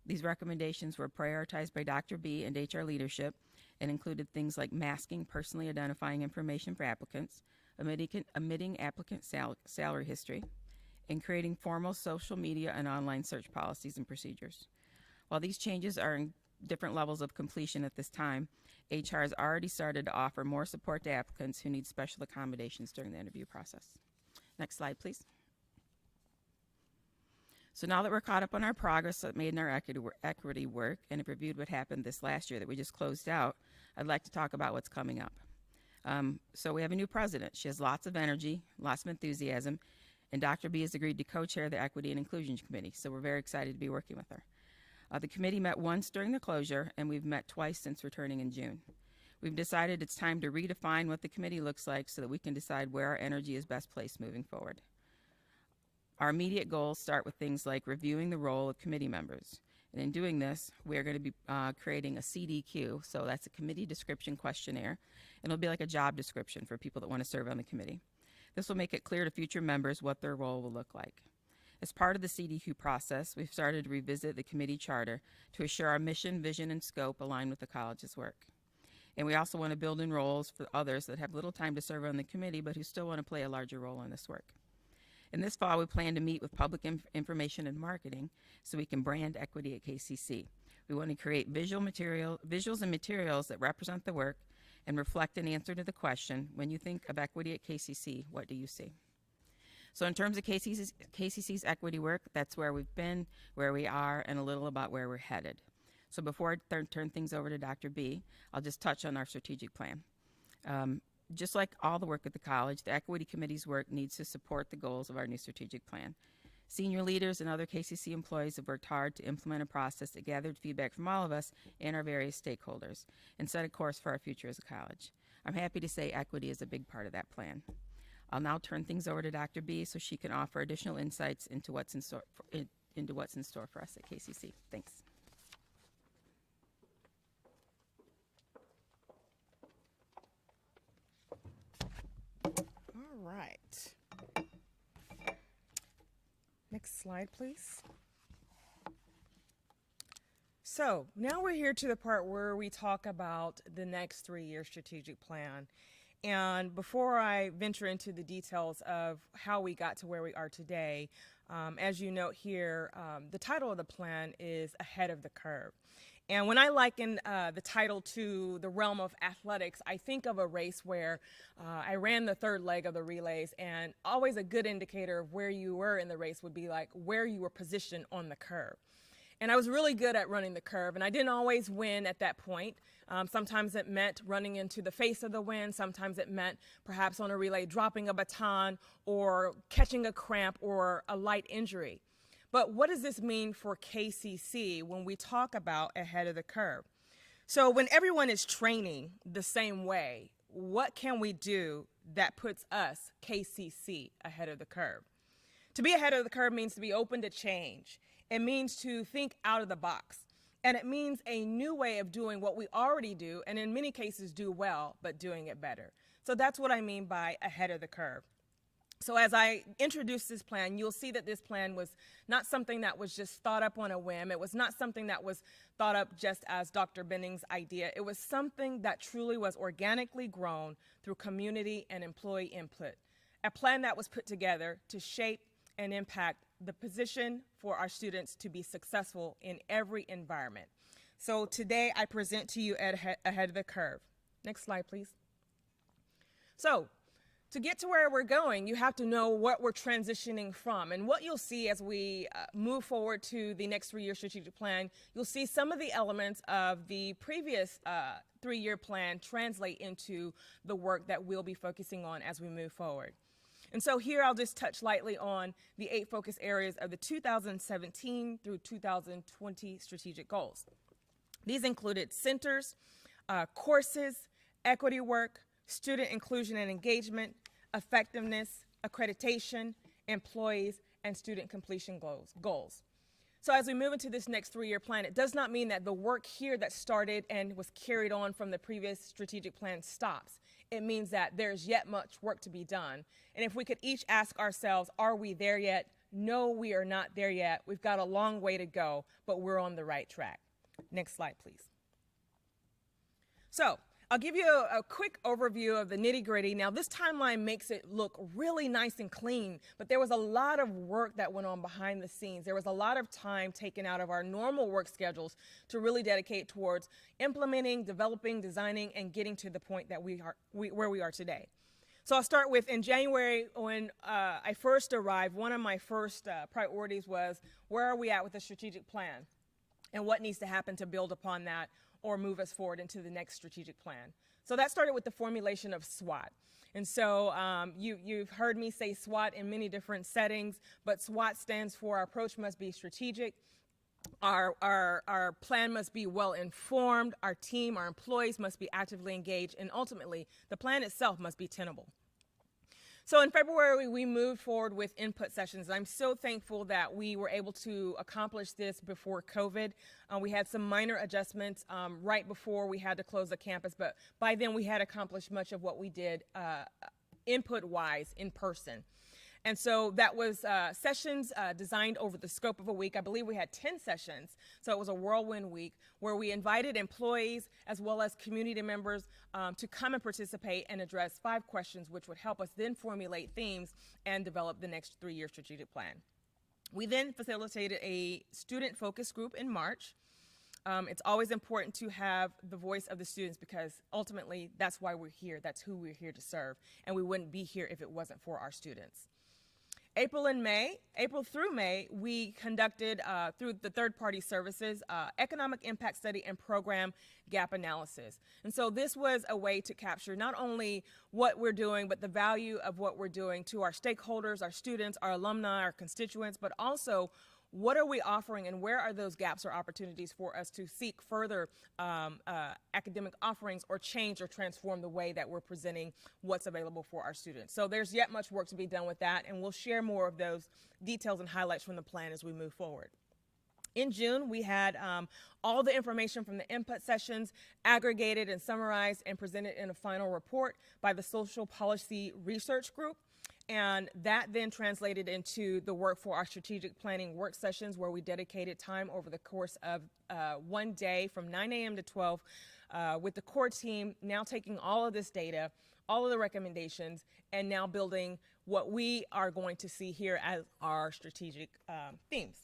These recommendations were prioritized by Dr. B and HR leadership and included things like masking personally identifying information for applicants, omitting applicant salary history, and creating formal social media and online search policies and procedures. While these changes are in different levels of completion at this time, HR has already started to offer more support to applicants who need special accommodations during the interview process. Next slide, please. So now that we're caught up on our progress made in our equity work and have reviewed what happened this last year that we just closed out, I'd like to talk about what's coming up. So we have a new president. She has lots of energy, lots of enthusiasm, and Dr. B has agreed to co-chair the Equity and Inclusion Committee, so we're very excited to be working with her. The committee met once during the closure, and we've met twice since returning in June. We've decided it's time to redefine what the committee looks like so that we can decide where our energy is best placed moving forward. Our immediate goals start with things like reviewing the role of committee members. And in doing this, we are going to be creating a CDQ, so that's a committee description questionnaire, and it'll be like a job description for people that want to serve on the committee. This will make it clear to future members what their role will look like. As part of the CDQ process, we've started to revisit the committee charter to assure our mission, vision, and scope align with the college's work. And we also want to build in roles for others that have little time to serve on the committee but who still want to play a larger role in this work. In this fall, we plan to meet with public information and marketing so we can brand equity at KCC. We want to create visuals and materials that represent the work and reflect an answer to the question, when you think of equity at KCC, what do you see? So in terms of KCC's equity work, that's where we've been, where we are, and a little about where we're headed. So before I turn things over to Dr. B, I'll just touch on our strategic plan. Just like all the work at the college, the Equity Committee's work needs to support the goals of our new strategic plan. Senior leaders and other KCC employees have worked hard to implement a process that gathered feedback from all of us and our various stakeholders and set a course for our future as a college. I'm happy to say equity is a big part of that plan. I'll now turn things over to Dr. B so she can offer additional insights into what's in store for us at KCC. Thanks. All right. Next slide, please. So now we're here to the part where we talk about the next 3-year strategic plan. And before I venture into the details of how we got to where we are today, as you note here, the title of the plan is Ahead of the Curve. And when I liken the title to the realm of athletics, I think of a race where I ran the third leg of the relays, and always a good indicator of where you were in the race would be like where you were positioned on the curve. And I was really good at running the curve, and I didn't always win at that point. Sometimes it meant running into the face of the wind. Sometimes it meant perhaps on a relay dropping a baton or catching a cramp or a light injury. But what does this mean for KCC when we talk about ahead of the curve? So when everyone is training the same way, what can we do that puts us, KCC, ahead of the curve? To be ahead of the curve means to be open to change. It means to think out of the box. And it means a new way of doing what we already do, and in many cases do well, but doing it better. So that's what I mean by ahead of the curve. So as I introduce this plan, you'll see that this plan was not something that was just thought up on a whim. It was not something that was thought up just as Dr. Benning's idea. It was something that truly was organically grown through community and employee input. A plan that was put together to shape and impact the position for our students to be successful in every environment. So today I present to you ahead of the curve. Next slide, please. So, to get to where we're going, you have to know what we're transitioning from. And what you'll see as we move forward to the next 3-year strategic plan, you'll see some of the elements of the previous 3-year plan translate into the work that we'll be focusing on as we move forward. And so here I'll just touch lightly on the 8 focus areas of the 2017 through 2020 strategic goals. These included centers, courses, equity work, student inclusion and engagement, effectiveness, accreditation, employees, and student completion goals. So as we move into this next 3-year plan, it does not mean that the work here that started and was carried on from the previous strategic plan stops. It means that there's yet much work to be done. And if we could each ask ourselves, are we there yet? No, we are not there yet. We've got a long way to go, but we're on the right track. Next slide, please. So, I'll give you a quick overview of the nitty-gritty. Now, this timeline makes it look really nice and clean, but there was a lot of work that went on behind the scenes. There was a lot of time taken out of our normal work schedules to really dedicate towards implementing, developing, designing, and getting to the point that where we are today. So I'll start with, in January, when I first arrived, one of my first priorities was, where are we at with the strategic plan? And what needs to happen to build upon that or move us forward into the next strategic plan. So that started with the formulation of SWOT. And so you've heard me say SWOT in many different settings, but SWOT stands for our approach must be strategic, our plan must be well informed, our team, our employees must be actively engaged, and ultimately the plan itself must be tenable. So in February, we moved forward with input sessions. I'm so thankful that we were able to accomplish this before COVID. We had some minor adjustments right before we had to close the campus, but by then we had accomplished much of what we did input-wise in person. And so that was sessions designed over the scope of a week. I believe we had 10 sessions, so it was a whirlwind week where we invited employees as well as community members to come and participate and address 5 questions, which would help us then formulate themes and develop the next 3-year strategic plan. We then facilitated a student focus group in March. It's always important to have the voice of the students because ultimately that's why we're here. That's who we're here to serve, and we wouldn't be here if it wasn't for our students. April through May, we conducted, through the third-party services, economic impact study and program gap analysis. And so this was a way to capture not only what we're doing, but the value of what we're doing to our stakeholders, our students, our alumni, our constituents, but also what are we offering and where are those gaps or opportunities for us to seek further academic offerings or change or transform the way that we're presenting what's available for our students. So there's yet much work to be done with that, and we'll share more of those details and highlights from the plan as we move forward. In June, we had all the information from the input sessions aggregated and summarized and presented in a final report by the Social Policy Research Group. And that then translated into the work for our strategic planning work sessions where we dedicated time over the course of one day from 9 a.m. to 12 with the core team now taking all of this data, all of the recommendations, and now building what we are going to see here as our strategic themes.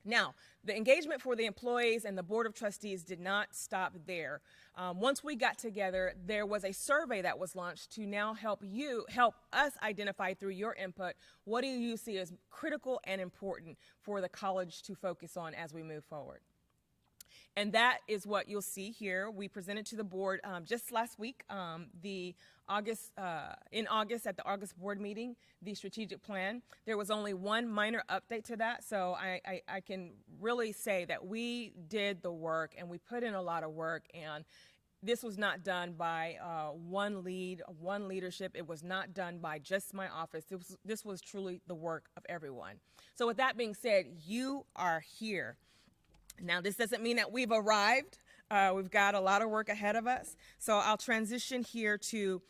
Now, the engagement for the employees and the Board of Trustees did not stop there. Once we got together, there was a survey that was launched to now help us identify through your input what do you see as critical and important for the college to focus on as we move forward. And that is what you'll see here. We presented to the board just last week, in August at the August board meeting, the strategic plan. There was only one minor update to that, so I can really say that we did the work and we put in a lot of work, and this was not done by one leadership. It was not done by just my office. This was truly the work of everyone. So with that being said, you are here. Now, this doesn't mean that we've arrived. We've got a lot of work ahead of us. So I'll transition here to,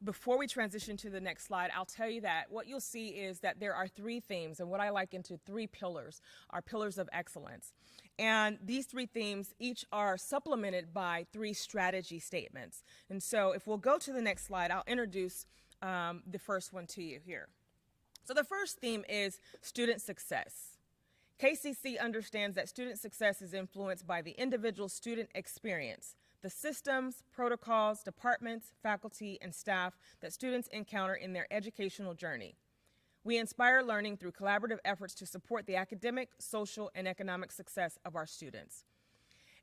before we transition to the next slide, I'll tell you that what you'll see is that there are three themes, and what I like into three pillars are pillars of excellence. And these three themes each are supplemented by three strategy statements. And so if we'll go to the next slide, I'll introduce the first one to you here. So the first theme is student success. KCC understands that student success is influenced by the individual student experience, the systems, protocols, departments, faculty, and staff that students encounter in their educational journey. We inspire learning through collaborative efforts to support the academic, social, and economic success of our students.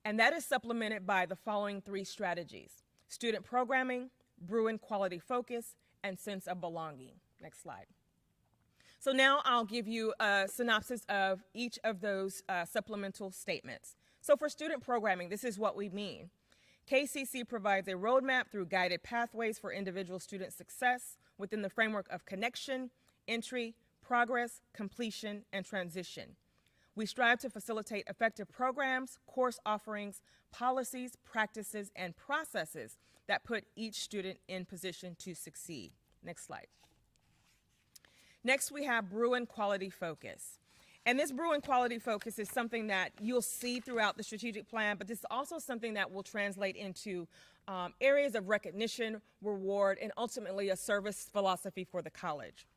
And that is supplemented by the following three strategies: student programming, Bruin quality focus, and sense of belonging. Next slide. So now I'll give you a synopsis of each of those supplemental statements. So for student programming, this is what we mean. KCC provides a roadmap through guided pathways for individual student success within the framework of connection, entry, progress, completion, and transition. We strive to facilitate effective programs, course offerings, policies, practices, and processes that put each student in position to succeed. Next slide. Next, we have Bruin quality focus. And this Bruin quality focus is something that you'll see throughout the strategic plan, but this is also something that will translate into areas of recognition, reward, and ultimately a service philosophy for the college.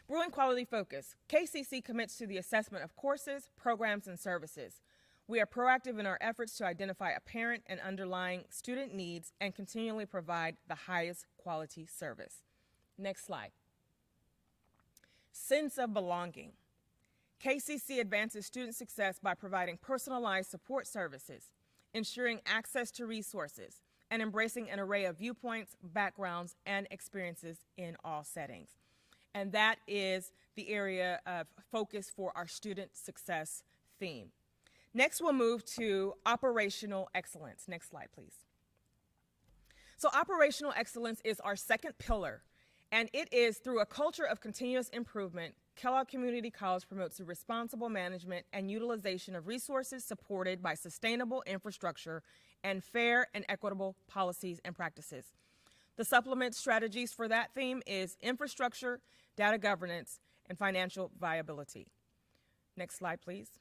Bruin quality focus. KCC commits to the assessment of courses, programs, and services. We are proactive in our efforts to identify apparent and underlying student needs and continually provide the highest quality service. Next slide. Sense of belonging. KCC advances student success by providing personalized support services, ensuring access to resources, and embracing an array of viewpoints, backgrounds, and experiences in all settings. And that is the area of focus for our student success theme. Next, we'll move to operational excellence. Next slide, please. So operational excellence is our second pillar, and it is through a culture of continuous improvement. Kellogg Community College promotes the responsible management and utilization of resources supported by sustainable infrastructure and fair and equitable policies and practices. The supplement strategies for that theme is infrastructure, data governance, and financial viability. Next slide, please.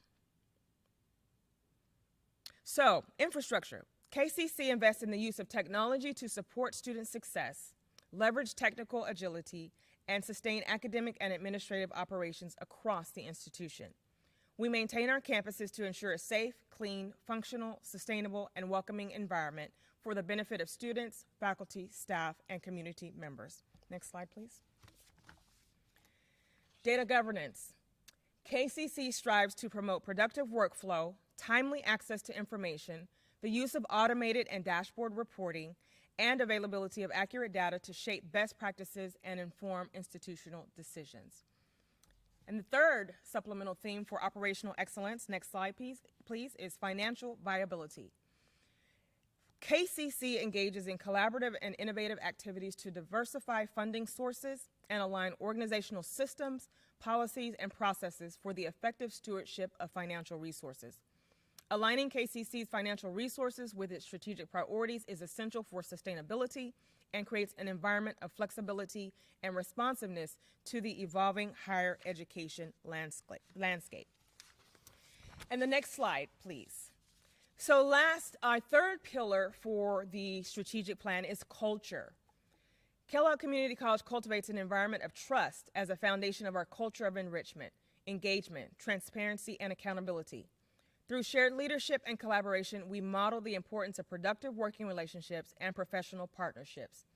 So, infrastructure. KCC invests in the use of technology to support student success, leverage technical agility, and sustain academic and administrative operations across the institution. We maintain our campuses to ensure a safe, clean, functional, sustainable, and welcoming environment for the benefit of students, faculty, staff, and community members. Next slide, please. Data governance. KCC strives to promote productive workflow, timely access to information, the use of automated and dashboard reporting, and availability of accurate data to shape best practices and inform institutional decisions. And the third supplemental theme for operational excellence, next slide please, is financial viability. KCC engages in collaborative and innovative activities to diversify funding sources and align organizational systems, policies, and processes for the effective stewardship of financial resources. Aligning KCC's financial resources with its strategic priorities is essential for sustainability and creates an environment of flexibility and responsiveness to the evolving higher education landscape. And the next slide, please. So last, our third pillar for the strategic plan is culture. Kellogg Community College cultivates an environment of trust as a foundation of our culture of enrichment, engagement, transparency, and accountability. Through shared leadership and collaboration, we model the importance of productive working relationships and professional partnerships.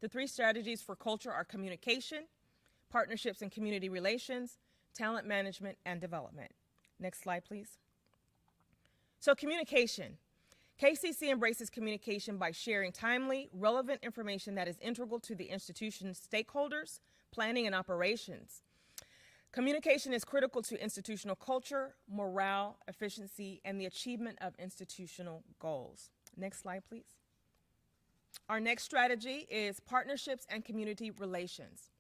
The three strategies for culture are communication, partnerships and community relations, talent management, and development. Next slide, please. So communication. KCC embraces communication by sharing timely, relevant information that is integral to the institution's stakeholders, planning, and operations. Communication is critical to institutional culture, morale, efficiency, and the achievement of institutional goals. Next slide, please. Our next strategy is partnerships and community relations.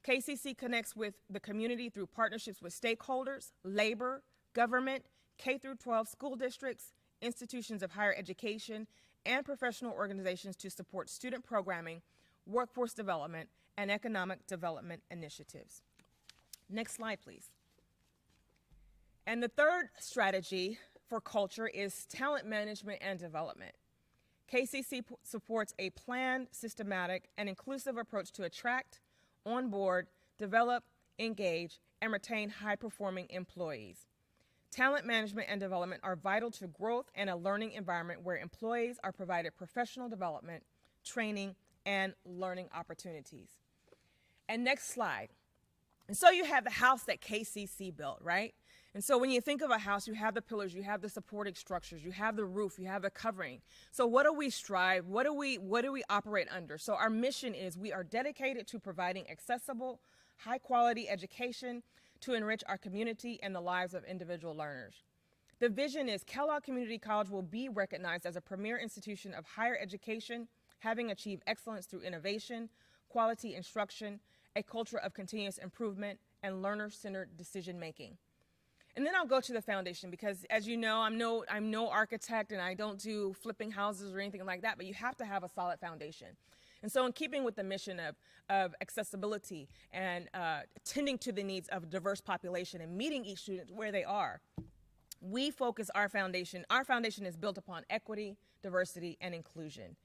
KCC connects with the community through partnerships with stakeholders, labor, government, K-12 school districts, institutions of higher education, and professional organizations to support student programming, workforce development, and economic development initiatives. Next slide, please. And the third strategy for culture is talent management and development. KCC supports a planned, systematic, and inclusive approach to attract, onboard, develop, engage, and retain high-performing employees. Talent management and development are vital to growth and a learning environment where employees are provided professional development, training, and learning opportunities. And next slide. And so you have the house that KCC built, right? And so when you think of a house, you have the pillars, you have the supporting structures, you have the roof, you have the covering. So what do we strive? What do we operate under? So our mission is we are dedicated to providing accessible, high-quality education to enrich our community and the lives of individual learners. The vision is Kellogg Community College will be recognized as a premier institution of higher education, having achieved excellence through innovation, quality instruction, a culture of continuous improvement, and learner-centered decision-making. And then I'll go to the foundation because, as you know, I'm no architect and I don't do flipping houses or anything like that, but you have to have a solid foundation. And so in keeping with the mission of accessibility and tending to the needs of a diverse population and meeting each student where they are, we focus our foundation. Our foundation is built upon equity, diversity, and inclusion.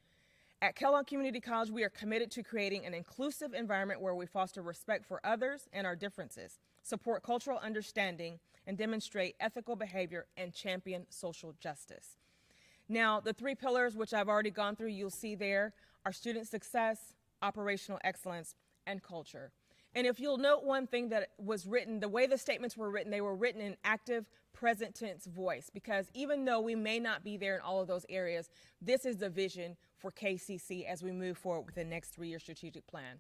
At Kellogg Community College, we are committed to creating an inclusive environment where we foster respect for others and our differences, support cultural understanding, and demonstrate ethical behavior and champion social justice. Now, the three pillars, which I've already gone through, you'll see there, are student success, operational excellence, and culture. And if you'll note one thing that was written, the way the statements were written, they were written in active present tense voice, because even though we may not be there in all of those areas, this is the vision for KCC as we move forward with the next 3-year strategic plan.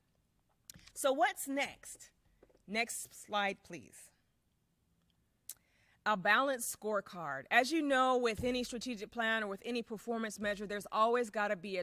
So what's next? Next slide, please. A balanced scorecard. As you know, with any strategic plan or with any performance measure, there's always got to be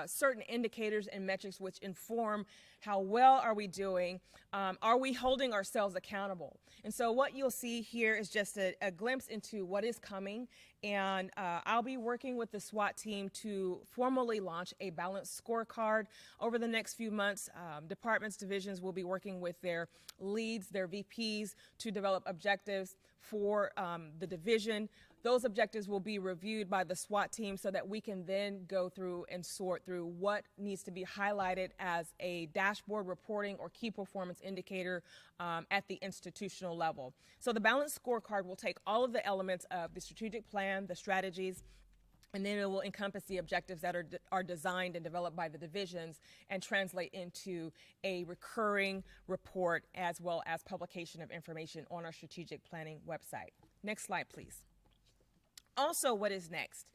certain indicators and metrics which inform how well are we doing, are we holding ourselves accountable. And so what you'll see here is just a glimpse into what is coming, and I'll be working with the SWAT team to formally launch a balanced scorecard over the next few months. Departments, divisions will be working with their leads, their VPs, to develop objectives for the division. Those objectives will be reviewed by the SWAT team so that we can then go through and sort through what needs to be highlighted as a dashboard reporting or key performance indicator at the institutional level. So the balanced scorecard will take all of the elements of the strategic plan, the strategies, and then it will encompass the objectives that are designed and developed by the divisions and translate into a recurring report as well as publication of information on our strategic planning website. Next slide, please. Also, what is next?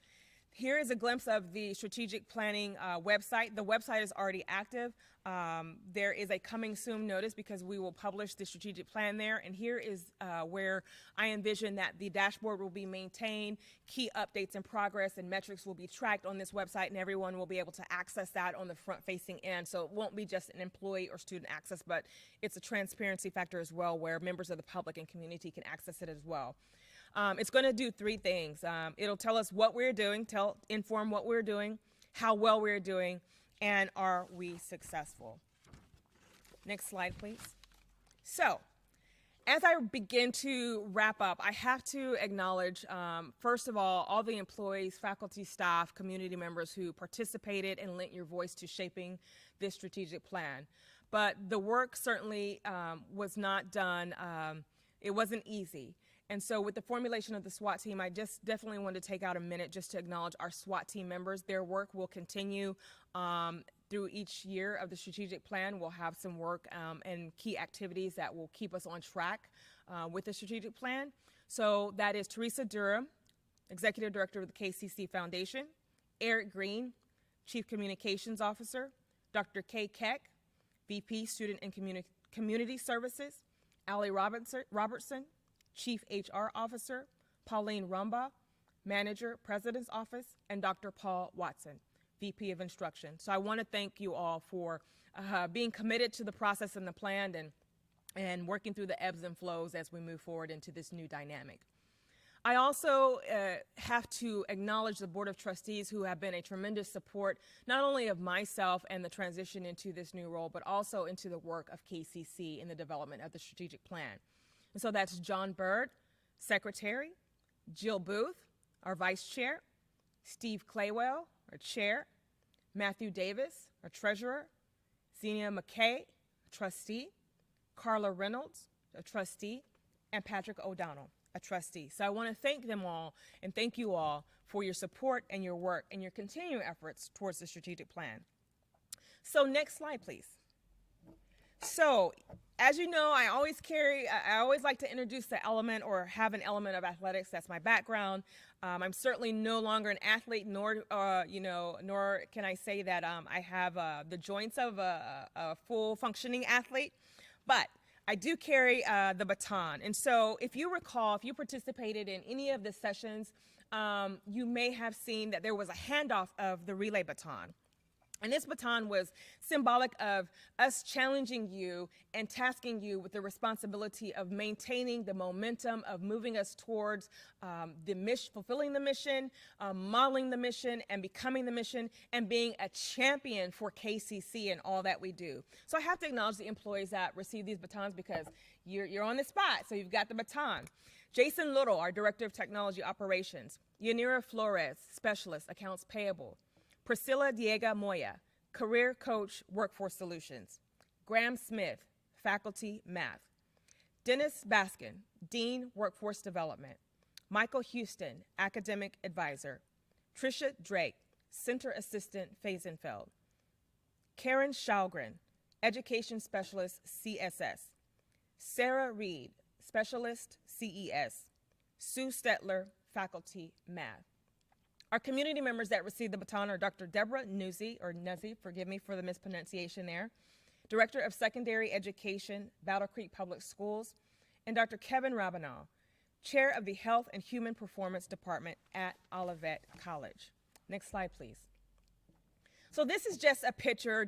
Here is a glimpse of the strategic planning website. The website is already active. There is a coming soon notice because we will publish the strategic plan there. And here is where I envision that the dashboard will be maintained, key updates and progress and metrics will be tracked on this website, and everyone will be able to access that on the front-facing end. So it won't be just an employee or student access, but it's a transparency factor as well where members of the public and community can access it as well. It's going to do 3 things. It'll tell us what we're doing, inform what we're doing, how well we're doing, and are we successful. Next slide, please. So, as I begin to wrap up, I have to acknowledge, first of all the employees, faculty, staff, community members who participated and lent your voice to shaping this strategic plan. But the work certainly was not done. It wasn't easy. And so with the formulation of the SWAT team, I just definitely want to take out a minute just to acknowledge our SWAT team members. Their work will continue through each year of the strategic plan. We'll have some work and key activities that will keep us on track with the strategic plan. So that is Teresa Durham, Executive Director of the KCC Foundation, Eric Green, Chief Communications Officer, Dr. KECK, VP Student and Community Services, Allie Robertson, Chief HR Officer, Pauline Rumba, Manager, President's Office, and Dr. Paul Watson, VP of Instruction. So I want to thank you all for being committed to the process and the plan and working through the ebbs and flows as we move forward into this new dynamic. I also have to acknowledge the Board of Trustees who have been a tremendous support, not only of myself and the transition into this new role, but also into the work of KCC in the development of the strategic plan. And so that's John Bird, Secretary, Jill Booth, our Vice Chair, Steve Claywell, our Chair, Matthew Davis, our Treasurer, Xenia McKay, Trustee, Carla Reynolds, a Trustee, and Patrick O'Donnell, a Trustee. So I want to thank them all and thank you all for your support and your work and your continuing efforts towards the strategic plan. So next slide, please. So as you know, I always like to introduce the element or have an element of athletics. That's my background. I'm certainly no longer an athlete, nor can I say that I have the joints of a full functioning athlete, but I do carry the baton. And so if you recall, if you participated in any of the sessions, you may have seen that there was a handoff of the relay baton. And this baton was symbolic of us challenging you and tasking you with the responsibility of maintaining the momentum of moving us towards the mission, fulfilling the mission, modeling the mission, and becoming the mission, and being a champion for KCC and all that we do. So I have to acknowledge the employees that receive these batons because you're on the spot, so you've got the baton. Jason Little, our Director of Technology Operations. Yanira Flores, Specialist, Accounts Payable. Priscilla Diego Moya, Career Coach, Workforce Solutions. Graham Smith, Faculty, Math. Dennis Baskin, Dean, Workforce Development. Michael Houston, Academic Advisor. Tricia Drake, Center Assistant, Faisenfeld. Karen Shalgren, Education Specialist, CSS. Sarah Reed, Specialist, CES. Sue Stetler, Faculty, Math. Our community members that received the baton are Dr. Deborah Nuzzi, forgive me for the mispronunciation there, Director of Secondary Education, Battle Creek Public Schools, and Dr. Kevin Rabanal, Chair of the Health and Human Performance Department at Olivet College. Next slide, please. So this is just a picture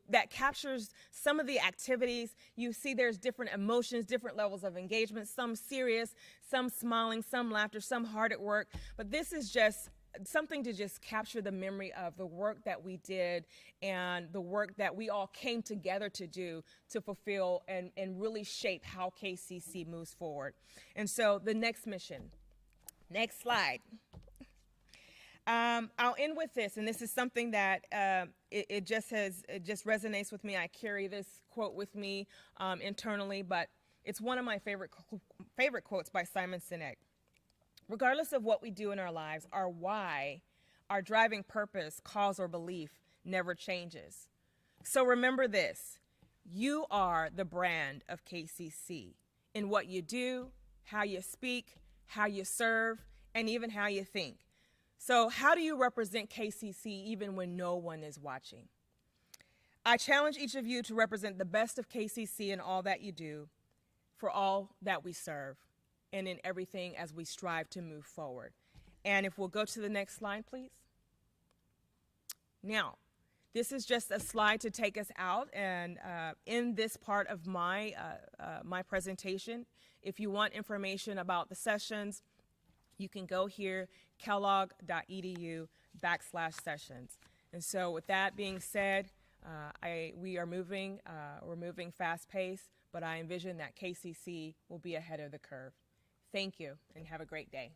that captures some of the activities. You see there's different emotions, different levels of engagement, some serious, some smiling, some laughter, some hard at work. But this is just something to just capture the memory of the work that we did and the work that we all came together to do to fulfill and really shape how KCC moves forward. And so the next mission. Next slide. I'll end with this, and this is something that it just resonates with me. I carry this quote with me internally, but it's one of my favorite quotes by Simon Sinek. Regardless of what we do in our lives, our why, our driving purpose, cause, or belief never changes. So remember this: you are the brand of KCC in what you do, how you speak, how you serve, and even how you think. So how do you represent KCC even when no one is watching? I challenge each of you to represent the best of KCC in all that you do, for all that we serve, and in everything as we strive to move forward. And if we'll go to the next slide, please. Now, this is just a slide to take us out, and in this part of my presentation, if you want information about the sessions, you can go here, kellogg.edu/sessions. And so with that being said, we're moving fast paced, but I envision that KCC will be ahead of the curve. Thank you, and have a great day.